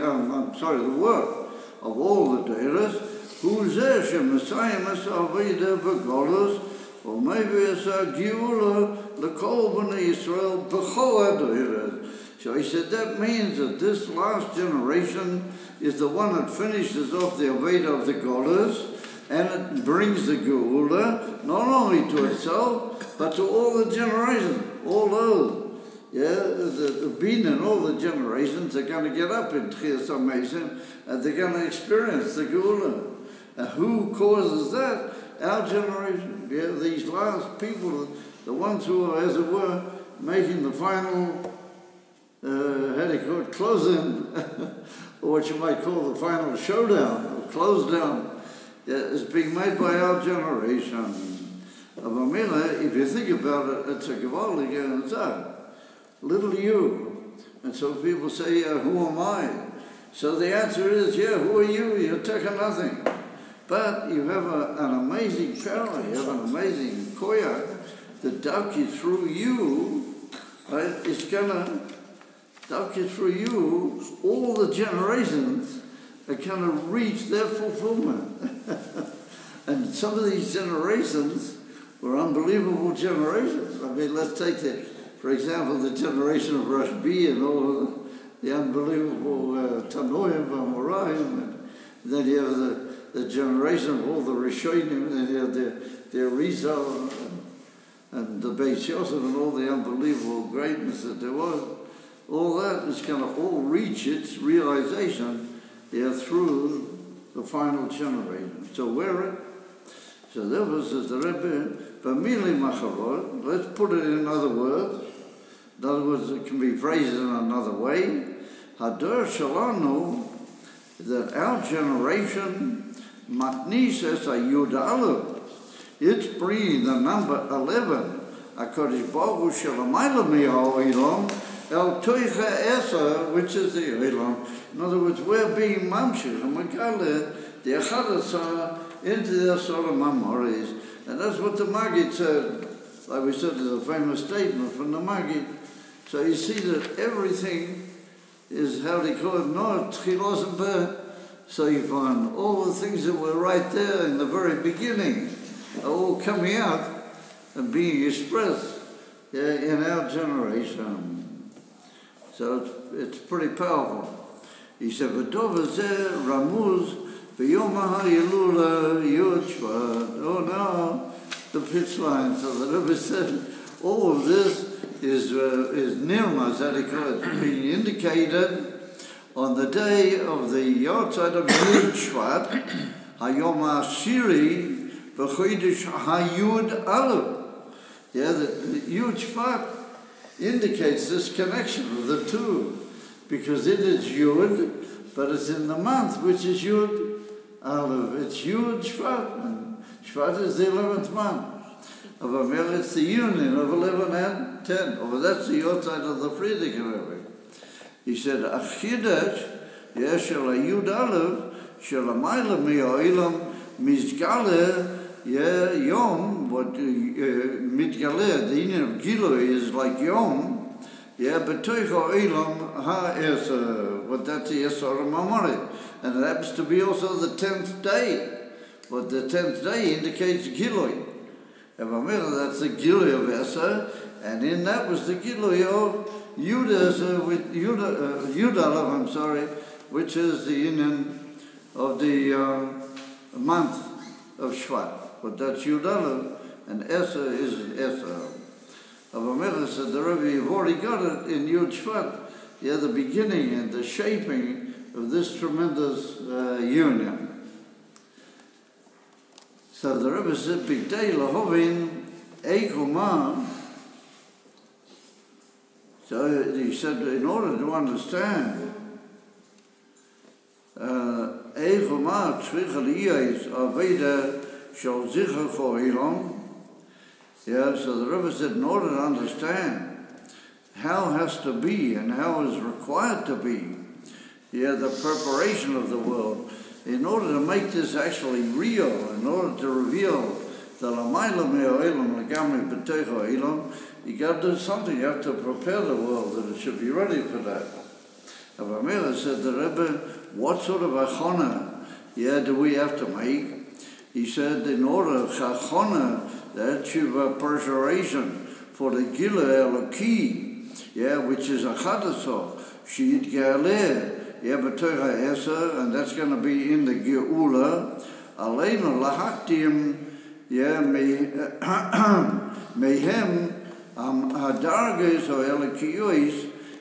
work of all the Deiras. Who's there? Messiah Messiah Begolos, or maybe it's a Geula, the Kolban Israel, Bechoa Deiras. So he said that means that this last generation is the one that finishes off the Aveda of the Golas, and it brings the Geula not only to itself, but to all the generations, all those. Yeah, the Bin and all the generations are going to get up in Tchias HaMesim, and they're going to experience the Geula. And who causes that? Our generation. Yeah, these last people, the ones who are, as it were, making the final, close-in, or what you might call the final showdown, or close-down, is being made by our generation. If you think about it, it's a gewaltig answer. Little you. And so people say, who am I? So the answer is, who are you? You're taking nothing. But you have an amazing power, you have an amazing koyach that Dawki through you, right, is going to, Dawki through you, all the generations are going to reach their fulfillment. And some of these generations were unbelievable generations. I mean, let's take for example, the generation of Rashbi and all of the unbelievable Tanoim and Moraim, and then you have the generation of all the Rishonim, and then you have the Rizal and the Beis Yosef and all the unbelievable greatness that there was. All that is going to all reach its realization through the final generation. So so therefore says the Rebbe, B'mili Machavot, let's put it in other words. In other words, it can be phrased in another way. Hador Shalanu, that our generation, Matnises Ayud Aleph, it's bringing the number 11. HaKadosh Baruch Hu Shalamayla Mi'Ha'olam, El Toicha Esa, which is the Olam. In other words, we're being mamshir, and Megale, the Echadasah, into their sort of memories. And that's what the Maggid said. Like we said, there's a famous statement from the Maggid. So you see that everything is, how they call it, no tchilos. So you find all the things that were right there in the very beginning are all coming out and being expressed in our generation. So it's pretty powerful. He said, "V'dov hazeh ramuz b'yom ha'ilula yud shvat." Oh no, the pitch line. So the Rebbe said, all of this is nirmaz, that it is being indicated on the day of the Yortzeit of Yud Shvat, Hayom HaShiri v'chodesh HaYud Aleph. Yeah, the Yud Shvat indicates this connection of the two, because it is Yud, but it's in the month, which is Yud Aleph. It's Yud Shvat, and Shvat is the 11th month. Of Amel, it's the union of 11 and 10. Oh, that's the outside of the Friedrich Rebbe. He said, Achidash, shel HaYud Aleph, shel HaMayla mi'Olam, Mizgale, Yom, what Mitgale, the union of Gilui is like Yom, B'toicho Olam ha'Esa, what that's the Esor HaMamorit. And it happens to be also the 10th day. But the 10th day indicates Gilui. That's the Gilui of Esa, and in that was the Gilui of Yudalav, which is the union of the month of Shvat. But that's Yudalav, and Esa is Esa. Avamela said, the Rebbe, you've already got it in Yud Shvat, the beginning and the shaping of this tremendous union. So the Rebbe said, B'dei lahovin eikuma. So he said, in order to understand, eikuma tzrich aliyos aveda shel zichur choilom. So the Rebbe said, in order to understand how has to be and how is required to be, the preparation of the world, in order to make this actually real, in order to reveal the Lamaila Me'o'ilam, Legamri B'Techo Ilam, you got to do something. You have to prepare the world that it should be ready for that. Rabbi Meir said, the Rebbe, what sort of achona do we have to make? He said, in order achona, that tshuva persuasion for the Gila Eloki, which is a chadaso, she'it ge'aleh, b'tocha eser, and that's going to be in the Geula, aleinu lahaktim, mehem hadarges or elikiyos,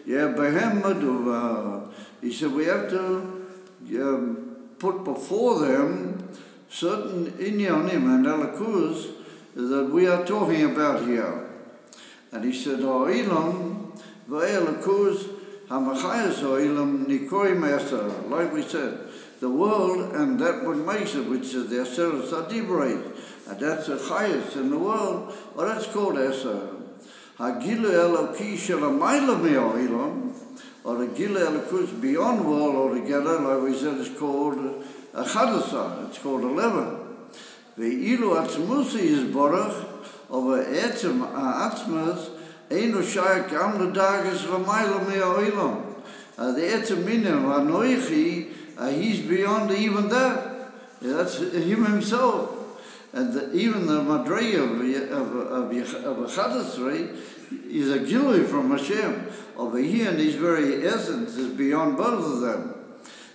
behem maduva. He said we have to put before them certain inyanim and elikus that we are talking about here. And he said, Ha'ilam ve'elikus hamachayas ha'ilam nikoim eser. Like we said, the world and that what makes it, which is the Eser Sadibrate, and that's the highest in the world, or that's called Eser. Hagilu Eloki Shalamayla Me'o'ilam, or the Gilu Elokus beyond world altogether, like we said, it's called a Chadasah, it's called 11. Ve'ilu Atzmusi is Borach, over Etzem Atzmas, Einu Shayak Gam L'Dagas Lamayla Me'o'ilam. The Etzem Minim Hanoichi, he's beyond even that. That's him himself. And even the Madrei of a Chadasrei is a Gilui from Hashem. Over here, in his very essence, is beyond both of them.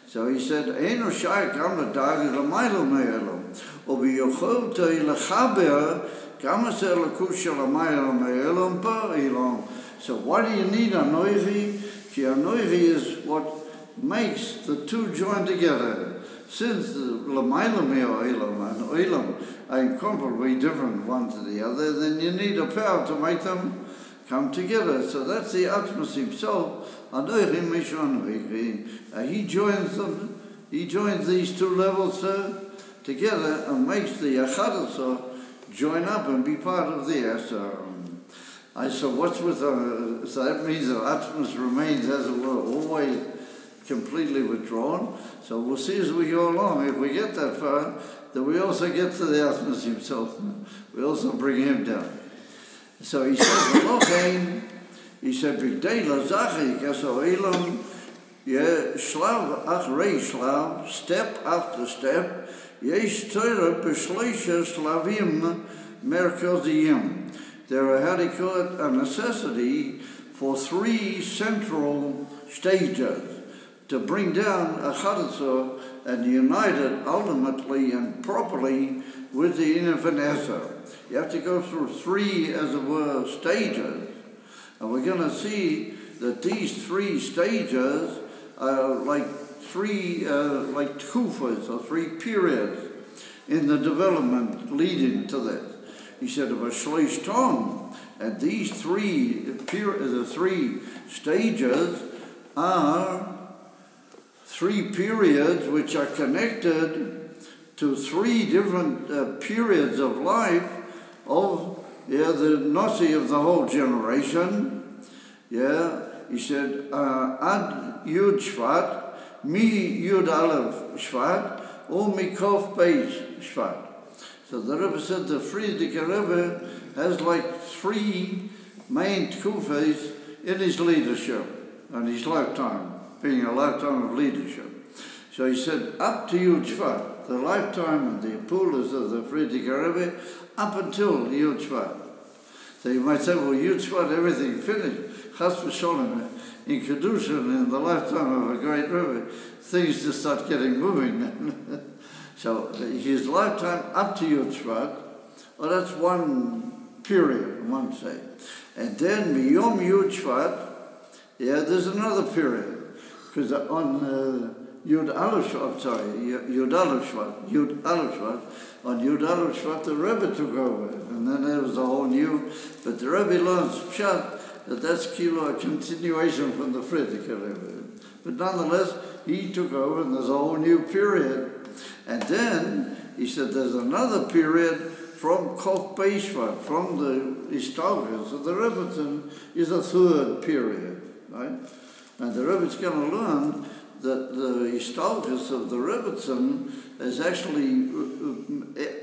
So he said, Eino Shai Gam L'Dagas Lamayla Me'o'ilam. Over Yochol Te'i L'Chaber Gam Eser L'Kus Shel Lamayla Me'o'ilam Pa'ilom. So why do you need Anoichi? Anoichi is what makes the two join together. Since the Lamaila Me'o'ilam and O'ilam are incomparably different one to the other, then you need a power to make them come together. So that's the Atmas himself. He joins them. He joins these two levels together and makes the Achadasa join up and be part of the Eser. I said, what's with so that means the Atmas remains, as it were, always completely withdrawn. So we'll see as we go along. If we get that far, then we also get to the Atmas himself. We also bring him down. So he said, Eloheim, he said, B'gdei l'zachi keso ilam, shlav achrei shlav, step after step, yesh Torah b'shleisha shlavim merkaziyim. There are, how do you call it, a necessity for 3 central stages to bring down a Chadasah and unite it ultimately and properly with the infant Eser. You have to go through 3, as it were, stages. And we're going to see that these 3 stages are like 3, like tkufas, or 3 periods in the development leading to this. He said of a shleish tom, and these 3 stages are 3 periods which are connected to 3 different periods of life of the Nasi of the whole generation. He said Ad Yud Shvat, Mi Yud Aleph Shvat, or Mi Kof Beis Shvat. So the Rebbe said the Frierdiker Rebbe has like 3 main tkufas in his leadership and his lifetime, being a lifetime of leadership. So he said, up to Yud Shvat, the lifetime and the pulas of the Frierdiker Rebbe, up until Yud Shvat. So you might say, well, Yud Shvat, everything finished. Chas v'sholem, in Kedushin, in the lifetime of a great Rebbe, things just start getting moving. So his lifetime up to Yud Shvat, well, that's one period, one say. And then Miyom Yud Shvat, there's another period. Because on Yud Aleph Shvat, on Yud Aleph Shvat, the Rebbe took over. And then there was a whole new, but the Rebbe learns Pshat, that's a continuation from the Frierdiker Rebbe. But nonetheless, he took over and there's a whole new period. And then, he said, there's another period from Kof Beis Shvat, from the Istalgas of the Rebbetzin, is a 3rd period, right? And the Rebbe's going to learn that the Istalgas of the Rebbetzin is actually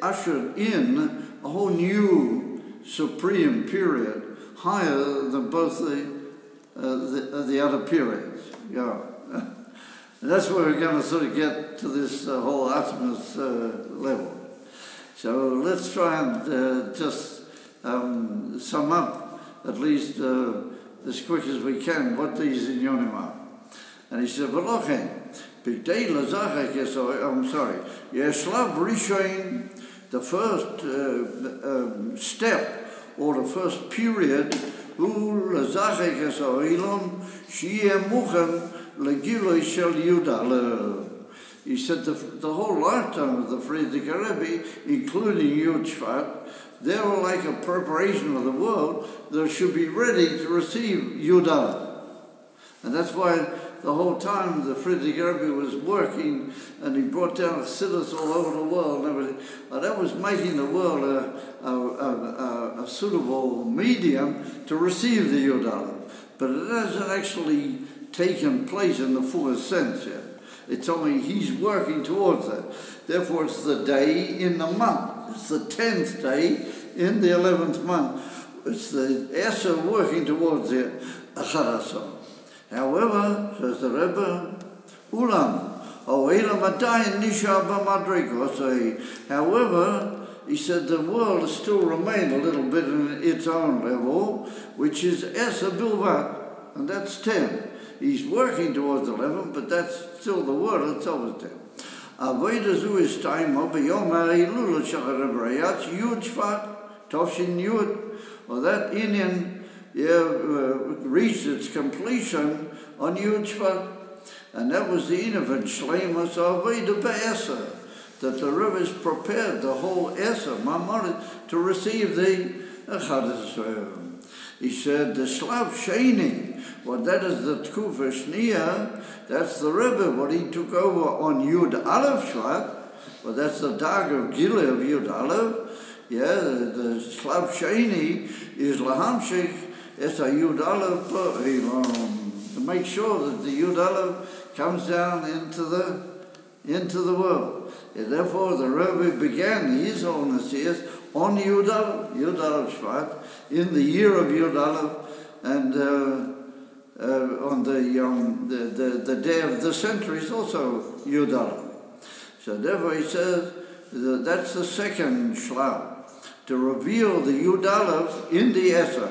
ushered in a whole new supreme period, higher than both the other periods. Yeah. And that's where we're going to sort of get to this whole Atmas level. So let's try and just sum up, at least as quick as we can, what these inyonim are. And he said, "V'lochen, b'kdei lazachek I'm sorry. Yeshlav Rishon, the first step or the first period, hu lazachek es ha'olam sheyeh muchen legiloi shel Yud. He said the whole lifetime of the Frierdiker Rebbe, including Yud Shvat, they were like a preparation of the world that should be ready to receive Yud Aleph. And that's why the whole time the Frierdiker Rebbe was working, and he brought down chassidus all over the world and everything. And that was making the world a suitable medium to receive the Yud Aleph. But it hasn't actually taken place in the fullest sense yet. It's only he's working towards that. Therefore, it's the day in the month. It's the 10th day in the 11th month. It's the Esser working towards the Achad. However, says the Rebbe, however, he said the world still remained a little bit in its own level, which is Esser Bilvat, and that's 10. He's working towards 11, but that's still the word itself is 10. Avodah zu is time of Yom HaEilul Shacharevayat Yud Shvat Tovshin Yud. Well, that Inyan reached its completion on Yud Shvat, and that was the Inyan Shleimus Avodah Be'eser, that the rivers prepared the whole Eser, Mamorit, to receive the Echad. He said the Slav Sheni, well, that is the Tkufa Shniya, that's the Rebbe, what he took over on Yud Aleph Shvat, well, that's the Dag of Gile of Yud Aleph. Yeah, the Slav Sheni is Lahamshik, it's a Yud Aleph, to make sure that the Yud Aleph comes down into the world. And therefore, the Rebbe began his whole Nasias on Yud Aleph Shvat, in the year of Yud Aleph, and on the day of the century is also Yud Aleph. So therefore he says that's the second Shlav, to reveal the Yud Aleph in the Esser.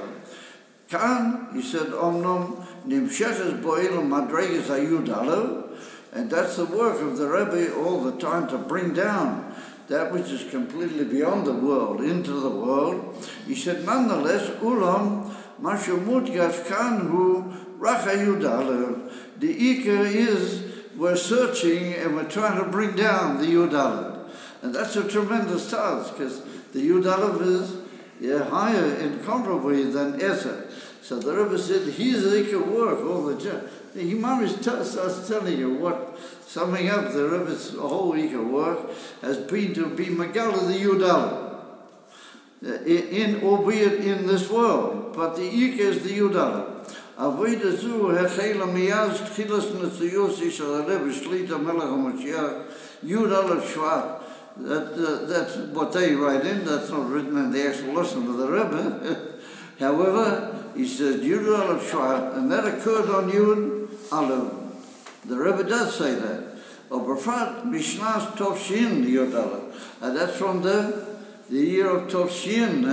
Kan, he said, Omnom Nimsheches Bo'ilam Madreges HaYud Aleph, and that's the work of the Rebbe all the time, to bring down that which is completely beyond the world into the world. He said, nonetheless, Ulam Mashu Mudgash Kanhu Racha Yud Aleph. The Iker is we're searching and we're trying to bring down the Yud Aleph. And that's a tremendous task, because the Yud Aleph is higher incomparably than Eser. So the Rebbe said, he's the Iker work all the time. The Imam starts telling you what, summing up the Rebbe's whole Iker work has been to be Megala the Yud Aleph, albeit in this world, but the Iker is the Yud Aleph. Avodah zu hechela miyaz tchilas netzuyos ishal Rebbe shlita melech HaMashiach Yud Aleph Shvat. That's what they write in. That's not written in the actual lesson of the Rebbe. However, he says Yud Aleph Shvat, and that occurred on Yud Aleph. The Rebbe does say that. Oberfat Mishnas Tovshin Yud Aleph, and that's from the year of Tovshin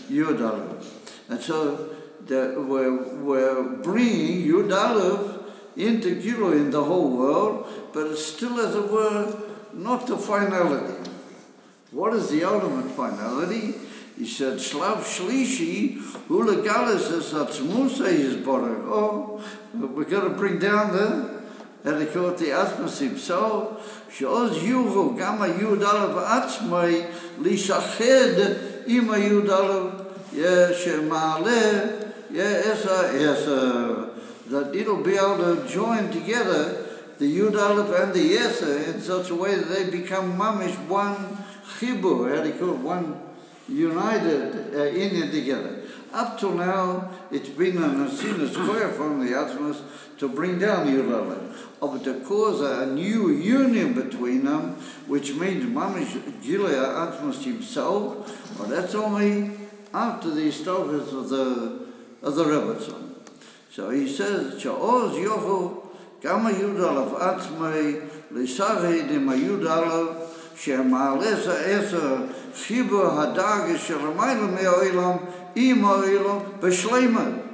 Yud Aleph. And so we're bringing Yud Aleph into Gilo in the whole world, but it's still, as it were, not the finality. What is the ultimate finality? He said, Slav Shlishi, Hulagalis is Atzmusa is Borek. Oh, we've got to bring down they call it the Atmasim. So, Shoz Yuhu, Gama Yud Aleph Atzmai, Lishached, Ima Yud Aleph, Shemale, Esa, that it'll be able to join together the Yud Aleph and the Esa in such a way that they become mamish one chibur, how do you call it, united Indian together. Up till now, it's been an Asinus prayer from the Atmas to bring down the Yudala, but to cause a new union between them, which means Mamish Gilead Atmas himself, well, that's only after the establishment of the Rebbetzin. So he says, Sha'oz Yochu Gama Yudalav Atzmei Lisari Dima Yudalav Shemalesa Esa Chibu Hadage Shalamayla Me'oilam Imoilam B'Shleima.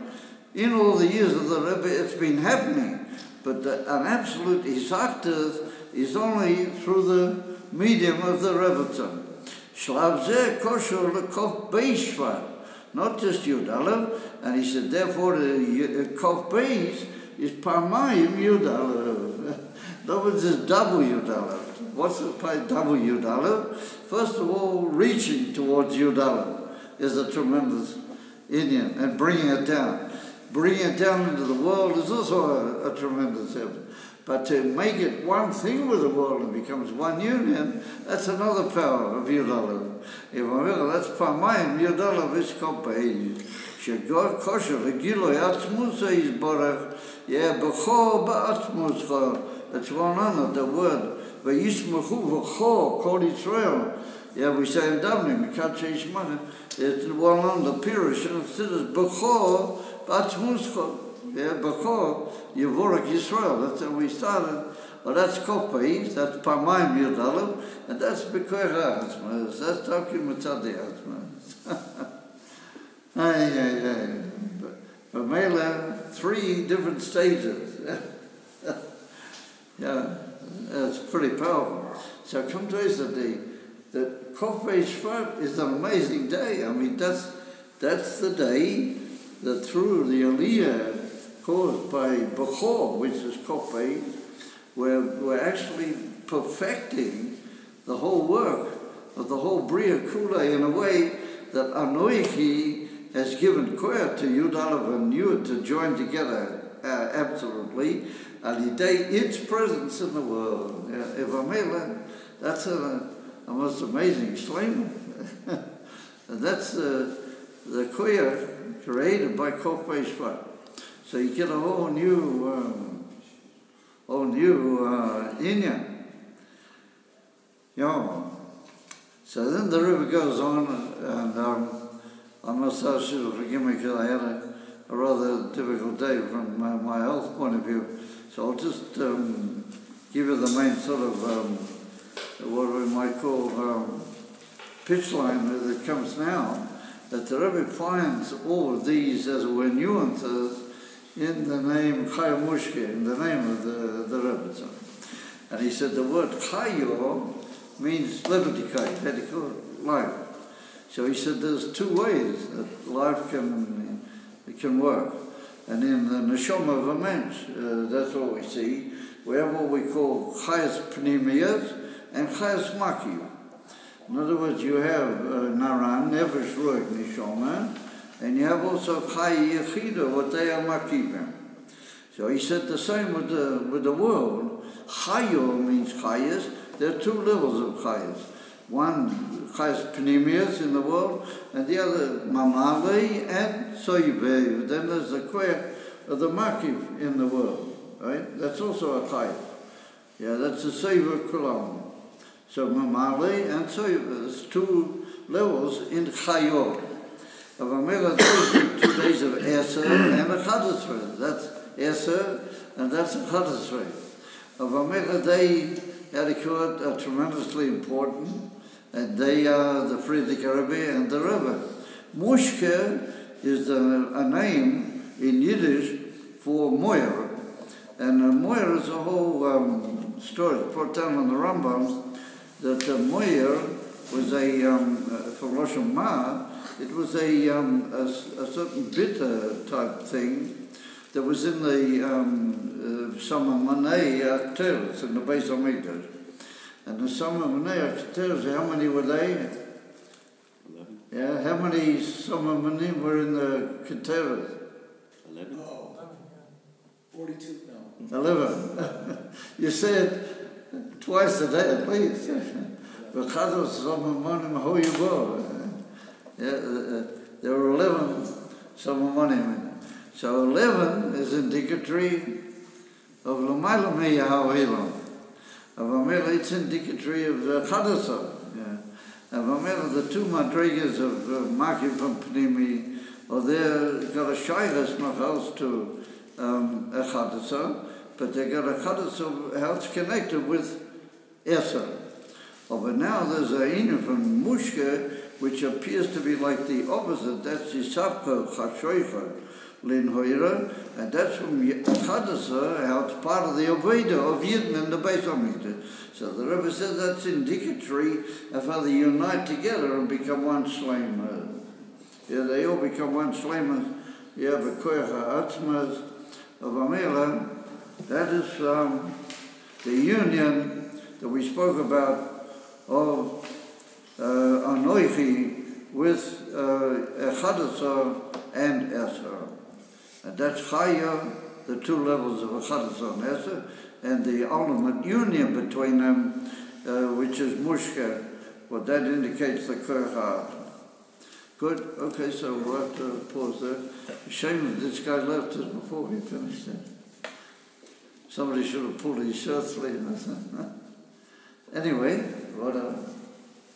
In all the years of the Rebbe, it's been happening, but an absolute Isachtas is only through the medium of the Rebbetzin. Shlav Zeh Kosher L'Kof Beis Shvat, not just Yudalav, and he said, therefore, the Kof Beis is Parmayim Yudalav. In other words, it's double Yudalav. What's the double Yudalav? First of all, reaching towards Yudalav is a tremendous Indian, and bringing it down. Bringing it down into the world is also a tremendous effort. But to make it one thing with the world and becomes one union, that's another power of Yudalav. That's Parmayim Yudalav is Kopei. Shegor Kosher Legilo Yatzmusa is Borach. Yeah, B'cho Ba'atzmuscha. That's one honor, the word. V'yishmachu v'cho Kol Yisrael. Yeah, we say in Gafne, Mikatche Yishmach. It's one on the Pirush, and it says B'cho Ba'atzmuscha. Yeah, B'cho Yevorach Yisrael. That's how we started. Well, that's Kopei, that's Parmayim Yudalav, and that's B'koich Ha'atzmas. That's talking Mitzadi Ha'atzmas. But Mela, 3 different stages. Yeah, it's pretty powerful. So come to us that Kopei Shvat is an amazing day. I mean, that's the day that through the Aliyah caused by Bechor, which is Kopei, we're actually perfecting the whole work of the whole Bria Kula in a way that Anoichi has given Koyah to Yudalav and Yud to join together absolutely, and its presence in the world. Evamela, that's a most amazing shleima. And that's the Koyah created by Kopei Shvat. So you get a whole new Inyan. Yeah. So then the river goes on, and I must ask you to forgive me because I had a rather difficult day from my health point of view. So I'll just give you the main sort of what we might call pitch line that comes now, that the Rebbe finds all of these as it were nuances in the name Chayamushke, in the name of the Rebbe. And he said the word Chayo means liberty, life. So he said there's 2 ways that life can work. And in the neshama of a mensch, that's what we see. We have what we call chayas pnimiyas and chayas makiv. In other words, you have naran, nefesh ruach neshama, and you have also chay yechida, what they are makivim. So he said the same with the world. Chayo means chayas. There are 2 levels of chayas. One chayas pnimiyas in the world, and the other mamale and soyvev. Then there's the koyah of the makiv in the world, right? That's also a chayas. Yeah, that's a seva kulam. So mamale and soyvev. There's 2 levels in chayot. Of Amela, those are 2 days of Eser and a Chadasrei. That's Eser and that's a Chadasrei. Of Amela, they are tremendously important, and they are the Friedrich Rebbe and the Rebbe. Mushke is a name in Yiddish for Moyer, and Moyer is a whole story. It's brought down on the Rambam that Moyer was for Rosh Hashanah, it was a certain bitter type thing that was in the Summer Manei Akteres, in the Beis HaMikdash. And the Summer Manei Akteres, how many were they? 11. Yeah, how many Summer Manim were in the Keteres? 11. Oh, 42, no. 11. You say it twice a day at least. But Chados Summer Manim, how you go? There were 11 Samamonim. So 11 is indicatory of L'mayla me'yahavilam. Avamela, it's indicatory of Chadasa. Avamela, the two madrigas of Makim and Pnimi, or they've got a shaylas machals to a Chadasa, but they got a Chadasa how it's connected with Eser. But now there's a Inu from Mushke, which appears to be like the opposite. That's the Sapka Chashoicha Lin Hoira, and that's from Chadasa, how it's part of the Aveda of Yidden and the Beis Hamikdash. So the Rebbe says that's indicatory of how they unite together and become one Shlema. They all become one Shlema. You have a Koyach HaAtzmas of Amela. That is the union that we spoke about of Anoichi with Echadasa and Eser. And that's Chaya, the two levels of Echadasa and Eser, and the ultimate union between them, which is Mushka. Well, that indicates the Koyach. Good. Okay, so we'll have to pause there. Shame that this guy left us before he finished it. Somebody should have pulled his shirt sleeve. Anyway, whatever.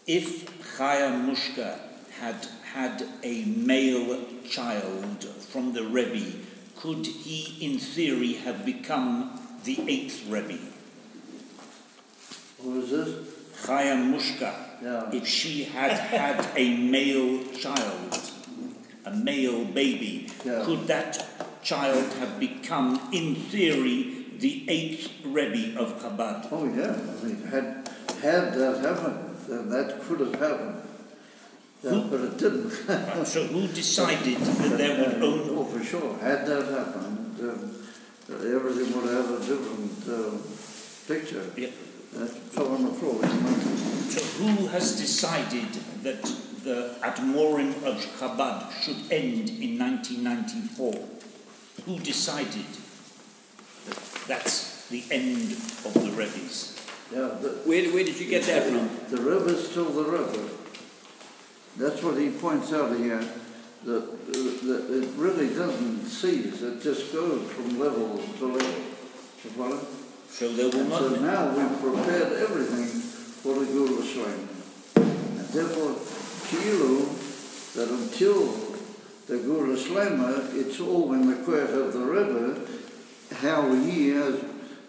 If Chaya Mushka had a male child from the Rebbe, could he, in theory, have become the 8th Rebbe? Who is this? Chaya Mushka. Yeah. If she had a male child, a male baby, could that child have become, in theory, the 8th Rebbe of Chabad? Oh yeah, I mean, had that happened, then that could have happened. Yeah, but it didn't. So who decided that there would only... Oh, for sure. Had that happened, everything would have a different picture. Yeah. Fell on the floor. So who has decided that the Admorim of Chabad should end in 1994? Who decided that that's the end of the Rebbe's? Yeah, Where did you get that from? The Rebbe's still the Rebbe. That's what he points out here, that it really doesn't cease, it just goes from level to level. You follow? So there will not... So now we've prepared everything for the Gula Shlema. And therefore, Kilu, that until the Gula Shlema, it's all in the Koyach of the Rebbe, how he has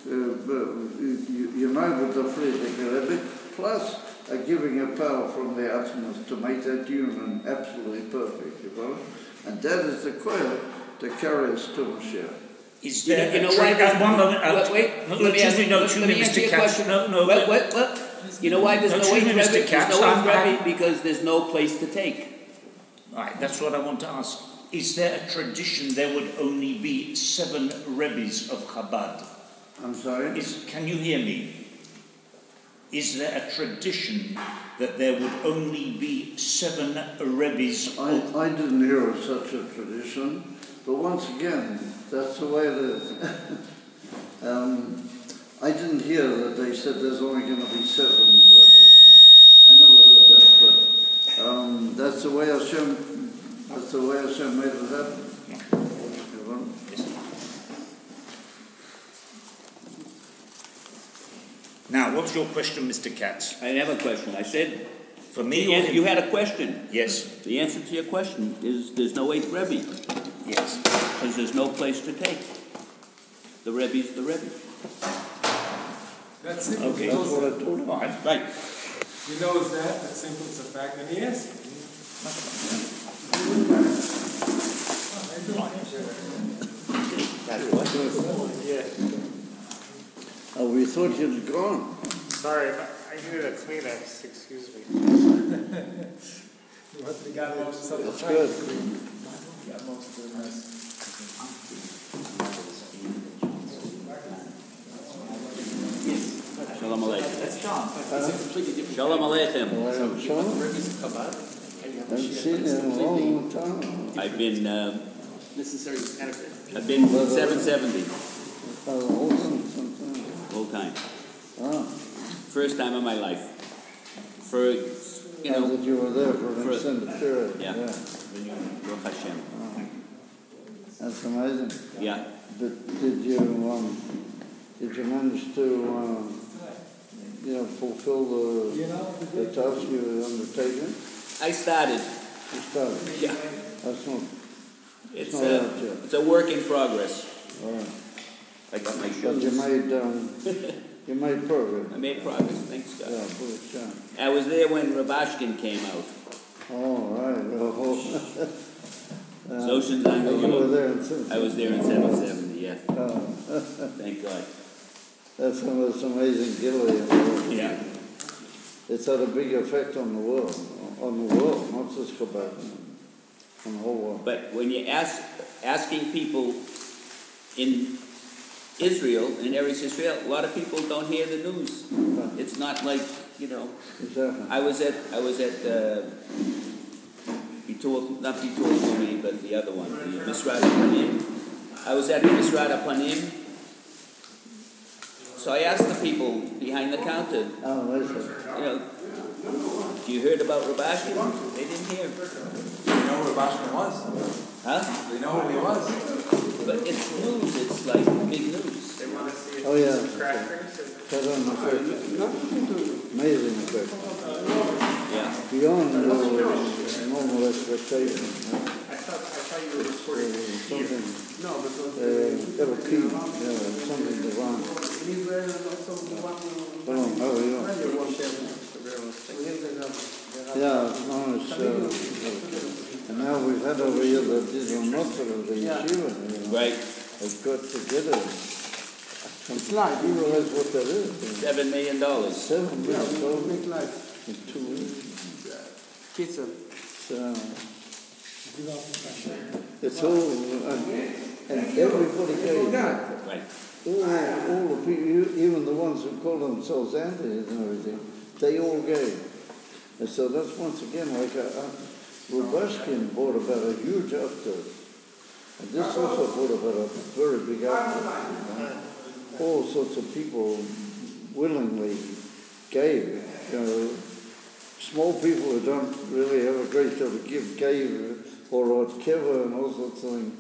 united the Friedrich Rebbe, plus a giving a power from the Atzmas to make that union absolutely perfect, you follow? And that is the Koyach to carry us to Mashiach. Is there you know why? one moment. Wait. Let me answer your question. No. What? You know why there's no way to Rebbe? There's no Rebbe because there's no place to take. Right. That's what I want to ask. Is there a tradition there would only be 7 Rebbes of Chabad? I'm sorry? Can you hear me? Is there a tradition that there would only be 7 Rebbes? I didn't hear of such a tradition, but once again, that's the way it is. I didn't hear that they said there's only going to be 7 Rebbes. I never heard that, but that's the way Hashem made it happen. Now, what's your question, Mr. Katz? I have a question. I said, for me, you had a question. Yes. The answer to your question is there's no 8th Rebbe. Yes. Because there's no place to take. The Rebbe's the Rebbe. That's simple. Okay. That's what I told him. Right. He knows that. That's simple. It's a fact. And he asked. Oh, we thought you'd gone. Sorry, I needed a Kleenex, excuse me. You got most of the That's good. Got most of the mess. Shalom Aleichem. That's John. It's a completely different. Shalom Aleichem. So you want the Rebbe's of Chabad, and you have the I've Mashiach, seen it a long time. I've been necessary counterfeit. I've been 770 Sometimes. whole time. Ah. First time in my life. For you know, that you were there for an for- extended period. yeah. Baruch Hashem. That's amazing. Yeah. But did you manage to fulfill the task you were undertaken? I started. You started. Yeah. That's not. It's not out yet. it's a work in progress. All right. I got my But shoes. you made progress. I made progress. Thanks, God. Yeah, good job. I was there when Rabashkin came out. All right. Oceans you were there in I was there in 770. Yeah. Thank God. That's the most amazing gilly in the world. Yeah. It's had a big effect on the world, not just Chabad, on the whole world. But when you asking people in Israel, in Eretz Israel, a lot of people don't hear the news. It's not like, you know. Exactly. I was at not Bitul Lumi, but the other one, the Misrat Panim. I was at Misrat Panim. So I asked the people behind the counter, you know, do you heard about Rabashkin? They didn't hear. You know who Rabashkin was? Huh? They know who he was. But it's news, it's like big news. They want to see Oh, yeah. crackers. Amazing effect. Yeah. Beyond normal expectation. I thought you were reporting Something, No, but something divine. Hello, how are you? Yeah, no, it's, and now we've had over here the digital notes of the yeshiva, Right. I've got together. It's like, you realize what that is? $7 million. $7 million in 2 weeks. Pizza. It's all, and everybody gave. Right. All the people, even the ones who call themselves antis and everything, they all gave. And so that's once again like Rubashkin brought about a huge upturn. And this also brought about a very big upturn. All sorts of people willingly gave. Small people who don't really have a great deal to give gave, or keva and all sorts of things.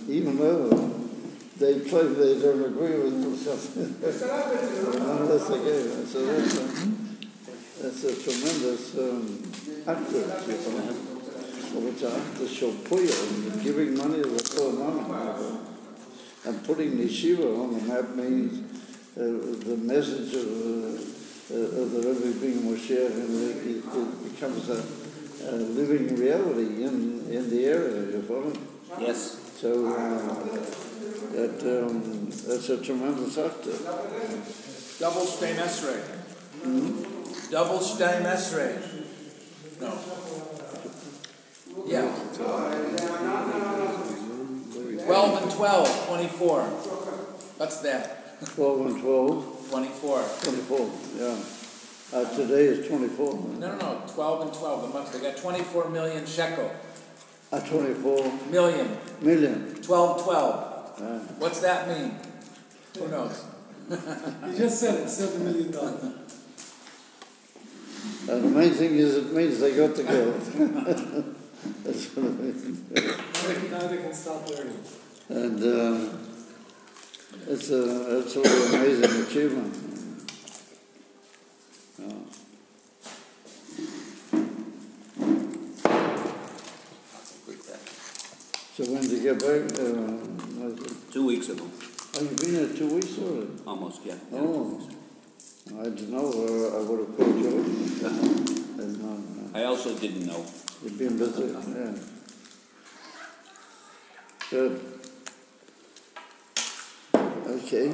Even though they claim they don't agree with something, unless they gave. So that's a tremendous activity, which are the shopuyah, giving money to the Kohanim, and putting the yeshiva on the map means the message of the Rebbe being Moshiach, and it becomes a living reality in the area. You follow? Yes. So that's a tremendous actor. Double Shtein Esrei. Double Shtein Esrei. No. Yeah. 12 and 12, 24. What's that? 12 and 12. 24. 24, yeah. Today is 24. No, 12 and 12. The months. They got 24 million shekel. 24 Million. million. 12. What's that mean? Who knows? You just said it, $7 million. And the main thing is it means they got together. That's what it means. Now they can stop learning. And it's an absolutely amazing achievement. So when did you get back? 2 weeks ago. Oh, you've been here 2 weeks already? Almost, yeah. Oh. I didn't know. I would have called you. I also didn't know. You've been busy, yeah. Good. Okay.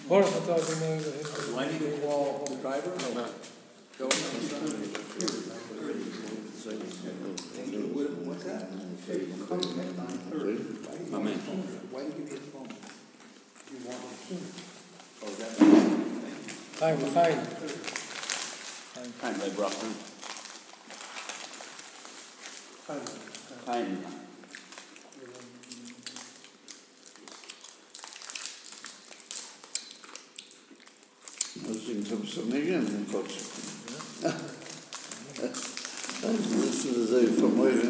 Do I need to call the driver? No. Go. What's that? Amen. Why did you give me his phone? You want it? Oh, that's Time, they brought them. Time. I was in some again, Listen to say from waiting.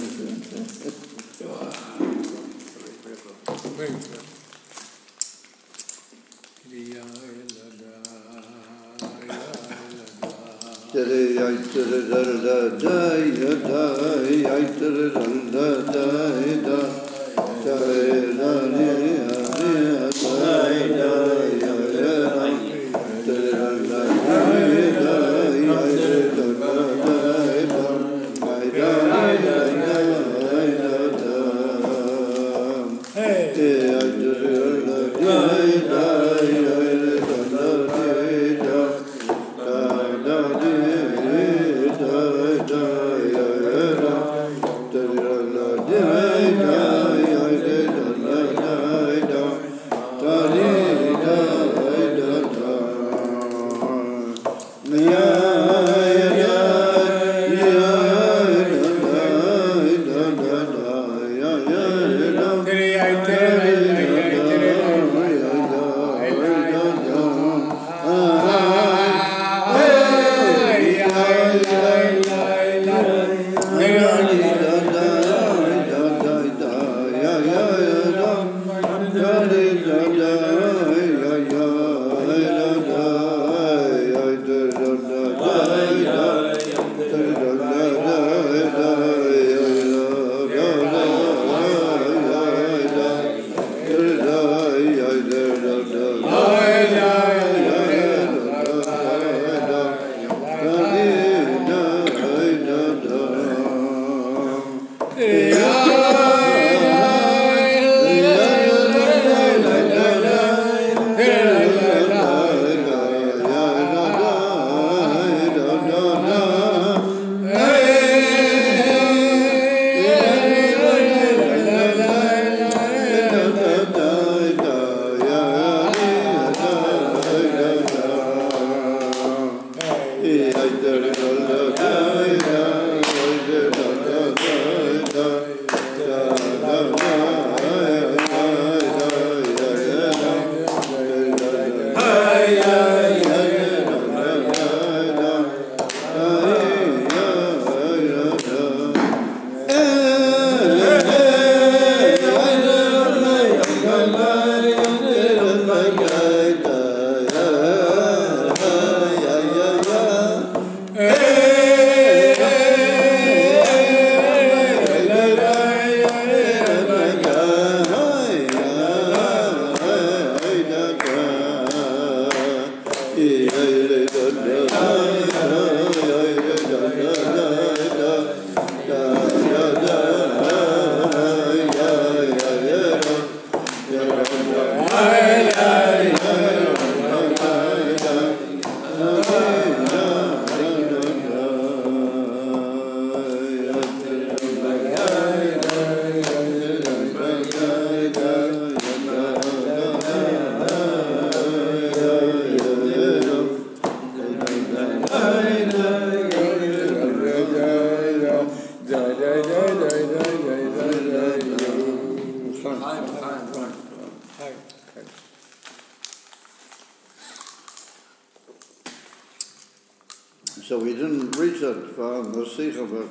So we didn't reach that far in the Sikha, but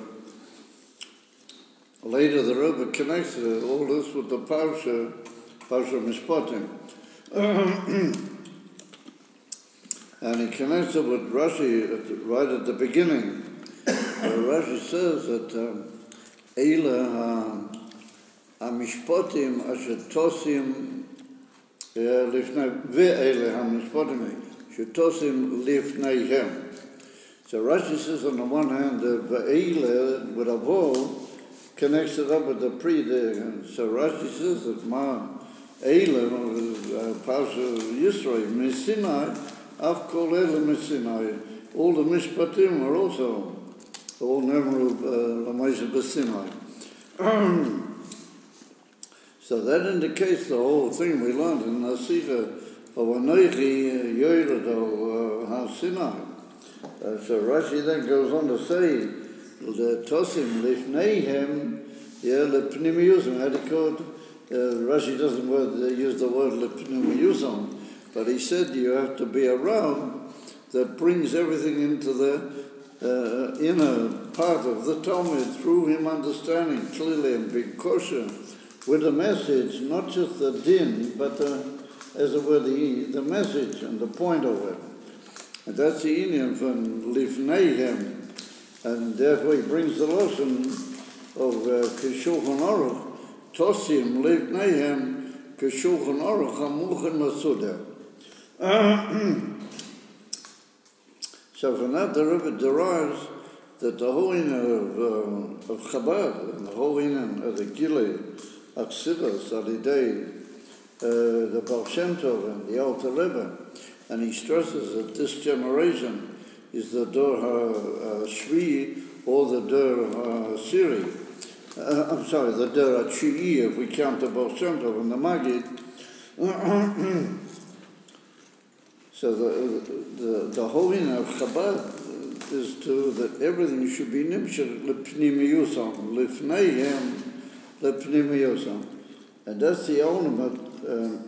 later the Rebbe connected all this with the Parshas Mishpatim. And he connects it with Rashi right at the beginning. Rashi says that Eila ha-mishpatim asher tosim lifnei ve'eila ha-mishpatim asher tosim lifneihem. So Rashi says on the one hand, the ve'eila with a vowel connects it up with the pre there. And so Rashi says that ma eila Parshas Yisrael Sinai af kol eila Sinai. All the Mishpatim are also all Nemru Lameisha B'Sinai. So that indicates the whole thing we learned in the Sikha of Anoichi Yoredo HaSinai. So Rashi then goes on to say, the Tosim Lifneihem, Lepnimiyuzim, how do you call it? Rashi doesn't use the word Lepnimiyuzim, but he said you have to be around that brings everything into the inner part of the Talmud through him understanding clearly and being kosher with the message, not just the din, but as it were the message and the point of it. And that's the Indian from Lifneihem, and therefore he brings the lesson of Kishulchan Aruch, Tosim Lifneihem Kishulchan Aruch Hamuchen Lasuda. So from that the Rebbe derives that the whole inyan of Chabad and the whole inyan of the Gilei Aksidas Alidei, the Baal Shem Tov and the Alter Rebbe, and he stresses that this generation is the Dor HaShvi or the Dor HaSiri. The Dor HaTshi'i if we count the Baal Shem Tov and the Magid. So the whole inyan of Chabad is that everything should be nimshel lepnimiyusam, lifneihem lepnimiyusam. And that's the ultimate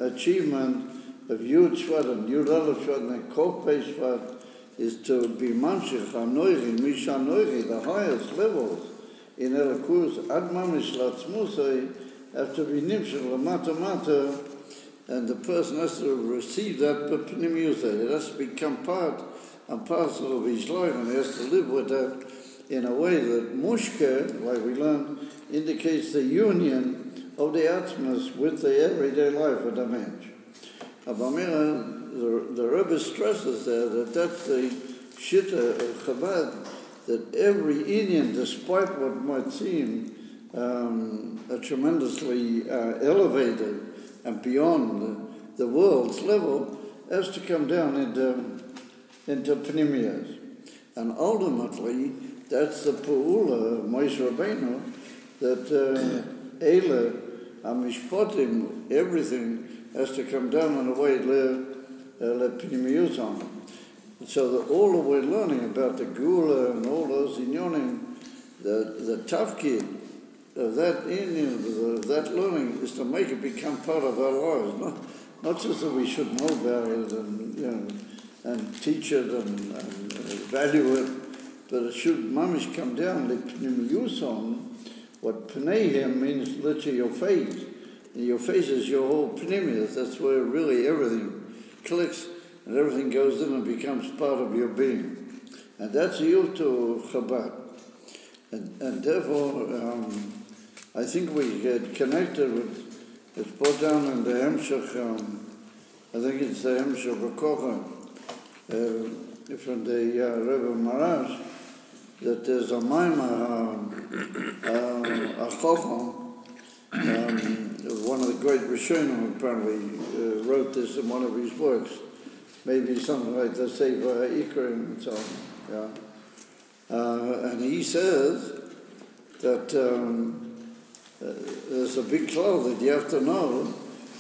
achievement of Yud Shvat and Yud Aleph Shvat and Kol Pei Shvat is to be mamshich hanoiri, misha noiri, the highest levels in Elokus, ad mamish latzmusai, have to be nimshel lamata mata, and the person has to receive that b'pnimiyusai. It has to become part and parcel of his life, and he has to live with that in a way that mushke, like we learned, indicates the union of the atmas with the everyday life of the mensch. Abamira, the Rebbe stresses there that that's the shitta of Chabad, that every Indian, despite what might seem tremendously elevated and beyond the world's level, has to come down into Pnimiyas. And ultimately, that's the Pa'ula of Moshe Rabbeinu, that Eile, Mishpatim, everything has to come down in a way Pnimiyutam. So that all that we're learning about the Gula and all those inyonim, the tafkid of that that learning is to make it become part of our lives, not just that we should know about it and teach it and value it, but it should mamish come down the pnimiyusom. What pneihem means literally your face. And your face is your whole pnimius. That's where really everything clicks and everything goes in and becomes part of your being. And that's the Yulto of Chabad. And therefore, I think we get connected with, it's brought down in the Hemshech, I think it's the Hemshech Rekocha, from the Rebbe Marash, that there's a Maimah, a Chocham, one of the great Rishonim apparently wrote this in one of his works, maybe something like the Sefer HaIkrim and so on. Yeah. And he says that there's a big cloud that you have to know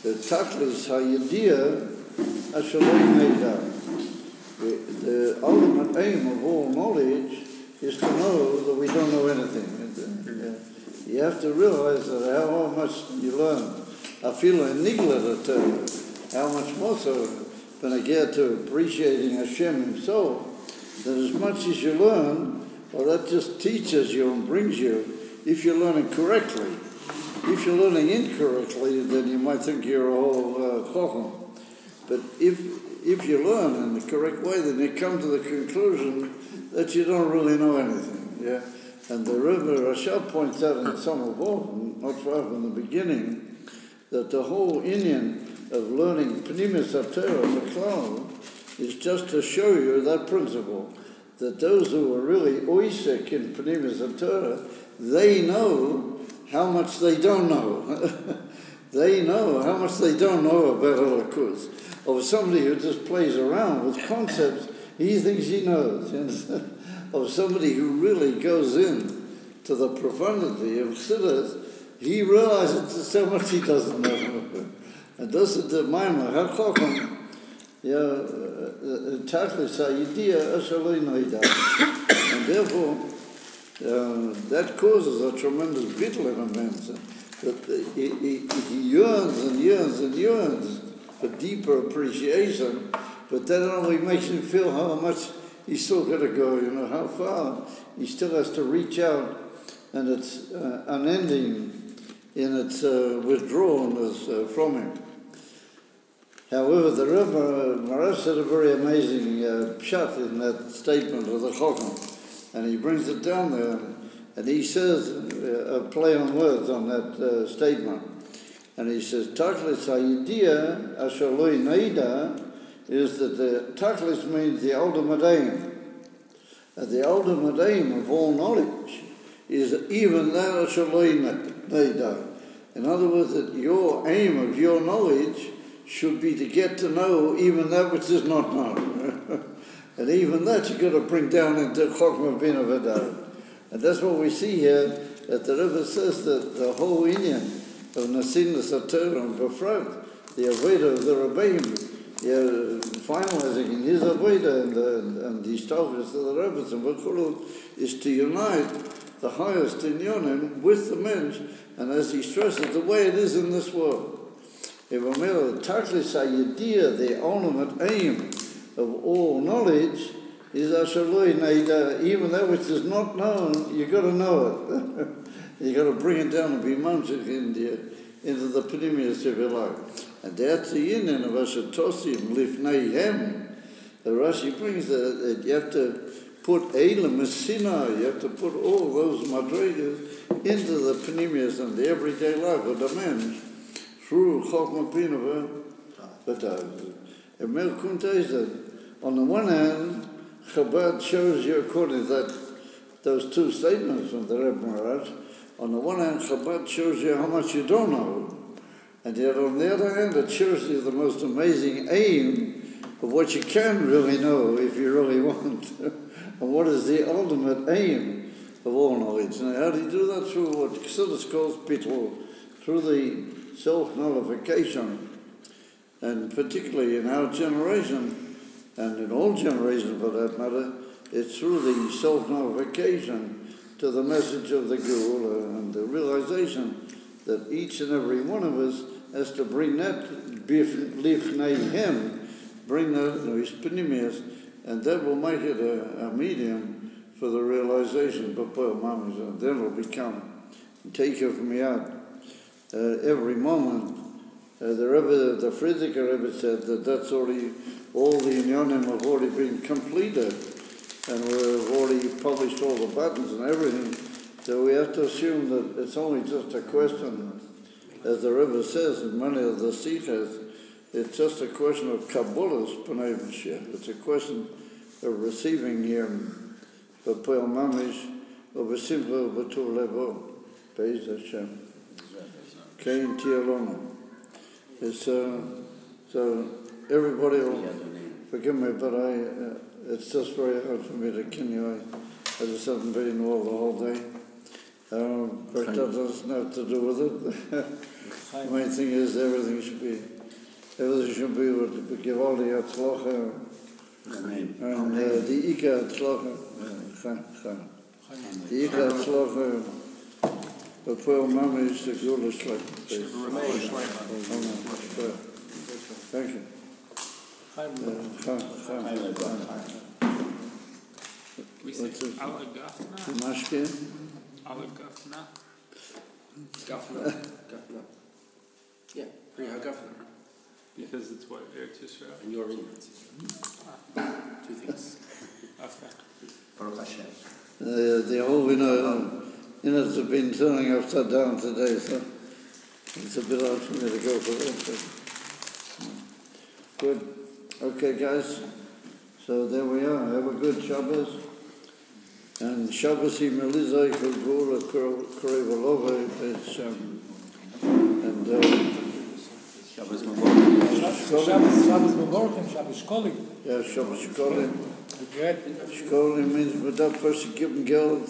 that Taklis HaYediyah Ashaloi Meida. The ultimate aim of all knowledge is to know that we don't know anything. You have to realize that how much you learn, I feel a niglet how much more so when I get to appreciating Hashem Himself, that as much as you learn, well, that just teaches you and brings you, if you're learning correctly. If you're learning incorrectly, then you might think you're a whole chocham. But if you learn in the correct way, then you come to the conclusion that you don't really know anything. Yeah. And the Rebbe Rashab points out in some of all, not far from the beginning, that the whole inyan of learning Pnimis HaTorah, the cloud, is just to show you that principle, that those who are really oisek in Pnimis HaTorah, they know how much they don't know. They know how much they don't know about Elokus. Of somebody who just plays around with concepts, he thinks he knows. You understand? Of somebody who really goes in to the profundity of Chassidus, he realizes there's so much he doesn't know. And thus is the Maimah, HaChocham, Taklis HaYediyah Ashaloi Noida. And therefore, that causes a tremendous bittul in a man. That he yearns and yearns and yearns for deeper appreciation, but that only makes him feel how much he's still got to go, how far? He still has to reach out, and it's unending in its withdrawalness from him. However, the Rebbe Maharaj said a very amazing pshat in that statement of the Chochem, and he brings it down there, and he says a play on words on that statement, and he says, Tachlis ha'idea asher lo neida, is that the Tachlis means the ultimate aim. And the ultimate aim of all knowledge is even that asher lo neida. In other words, that your aim of your knowledge should be to get to know even that which is not known. And even that you've got to bring down into Chokhmah Bina V'Dar. And that's what we see here, that the Rebbe says that the whole Inyan of Nasinus HaTorah and Befrat, the Avodah of the Rebbeim, finalizing in his Avodah and the Stalkers of the Rebbes and V'Chulu, is to unite the highest Inyanim with the Mensch, and as he stresses, the way it is in this world. The ultimate aim of all knowledge is Ashaloi Neida, even that which is not known, you've got to know it. You've got to bring it down and be mamshech into the Pnimius of your life. And that's the union of Ashatosim, Lifnei Hem. The Rashi brings that you have to put Elam Sina, you have to put all those madrigas into the Pnimius and the everyday life of the man through Chokhmah Bina V'Dar. And Melkunta is that on the one hand, Chabad shows you, according to those two statements from the Rebbe Maharaj, on the one hand, Chabad shows you how much you don't know, and yet on the other hand, it shows you the most amazing aim of what you can really know if you really want, and what is the ultimate aim of all knowledge. Now, how do you do that? Through what Chassidus calls bittul, through the self-nullification, and particularly in our generation, and in all generations for that matter, it's through the self-nullification to the message of the Geula and the realization that each and every one of us has to bring that lifnei hem, bring that his pnimius, and that will make it a medium for the realization, and then it will become, take you from me out. Every moment, the Friedricher Rebbe said that that's already, all the inyanim have already been completed, and we've already published all the buttons and everything, so we have to assume that it's only just a question, as the Rebbe says in many of the Sikhas, it's just a question of Kabbalah's Pnei Mashiach. It's a question of receiving him, B'Poel Mamish, or B'Simcha, B'Tuv Levo, Be'ez Hashem. Kein Tialona. It's, so everybody will forgive me, but it's just very hard for me to continue. I just haven't been involved the whole day. But that doesn't have to do with it. The main thing is everything should be with the Givaldi Hatzlacha and the Ika Hatzlacha. The Ika Hatzlacha, the Poel Mamish, the Gula Shlech. Thank you. We say our Gafne. Mashke? Our Gafne. Gafne. Yeah, bring our Gafne. Because it's what Eretz Yisrael. And you're in Eretz Yisrael. Two things. Okay. Baruch Hashem. The whole units have been turning upside down today, so it's a bit hard for me to go for that. Good. Okay, guys. So there we are. Have a good Shabbos. And Shabbos Melizai Kulgula Korevalova is and Shabbos Mavorchim. Shabbos Mavorchim, Shabbos Shkolim. yeah, Shabbos Shkolim. Shkolim means without person giving geld.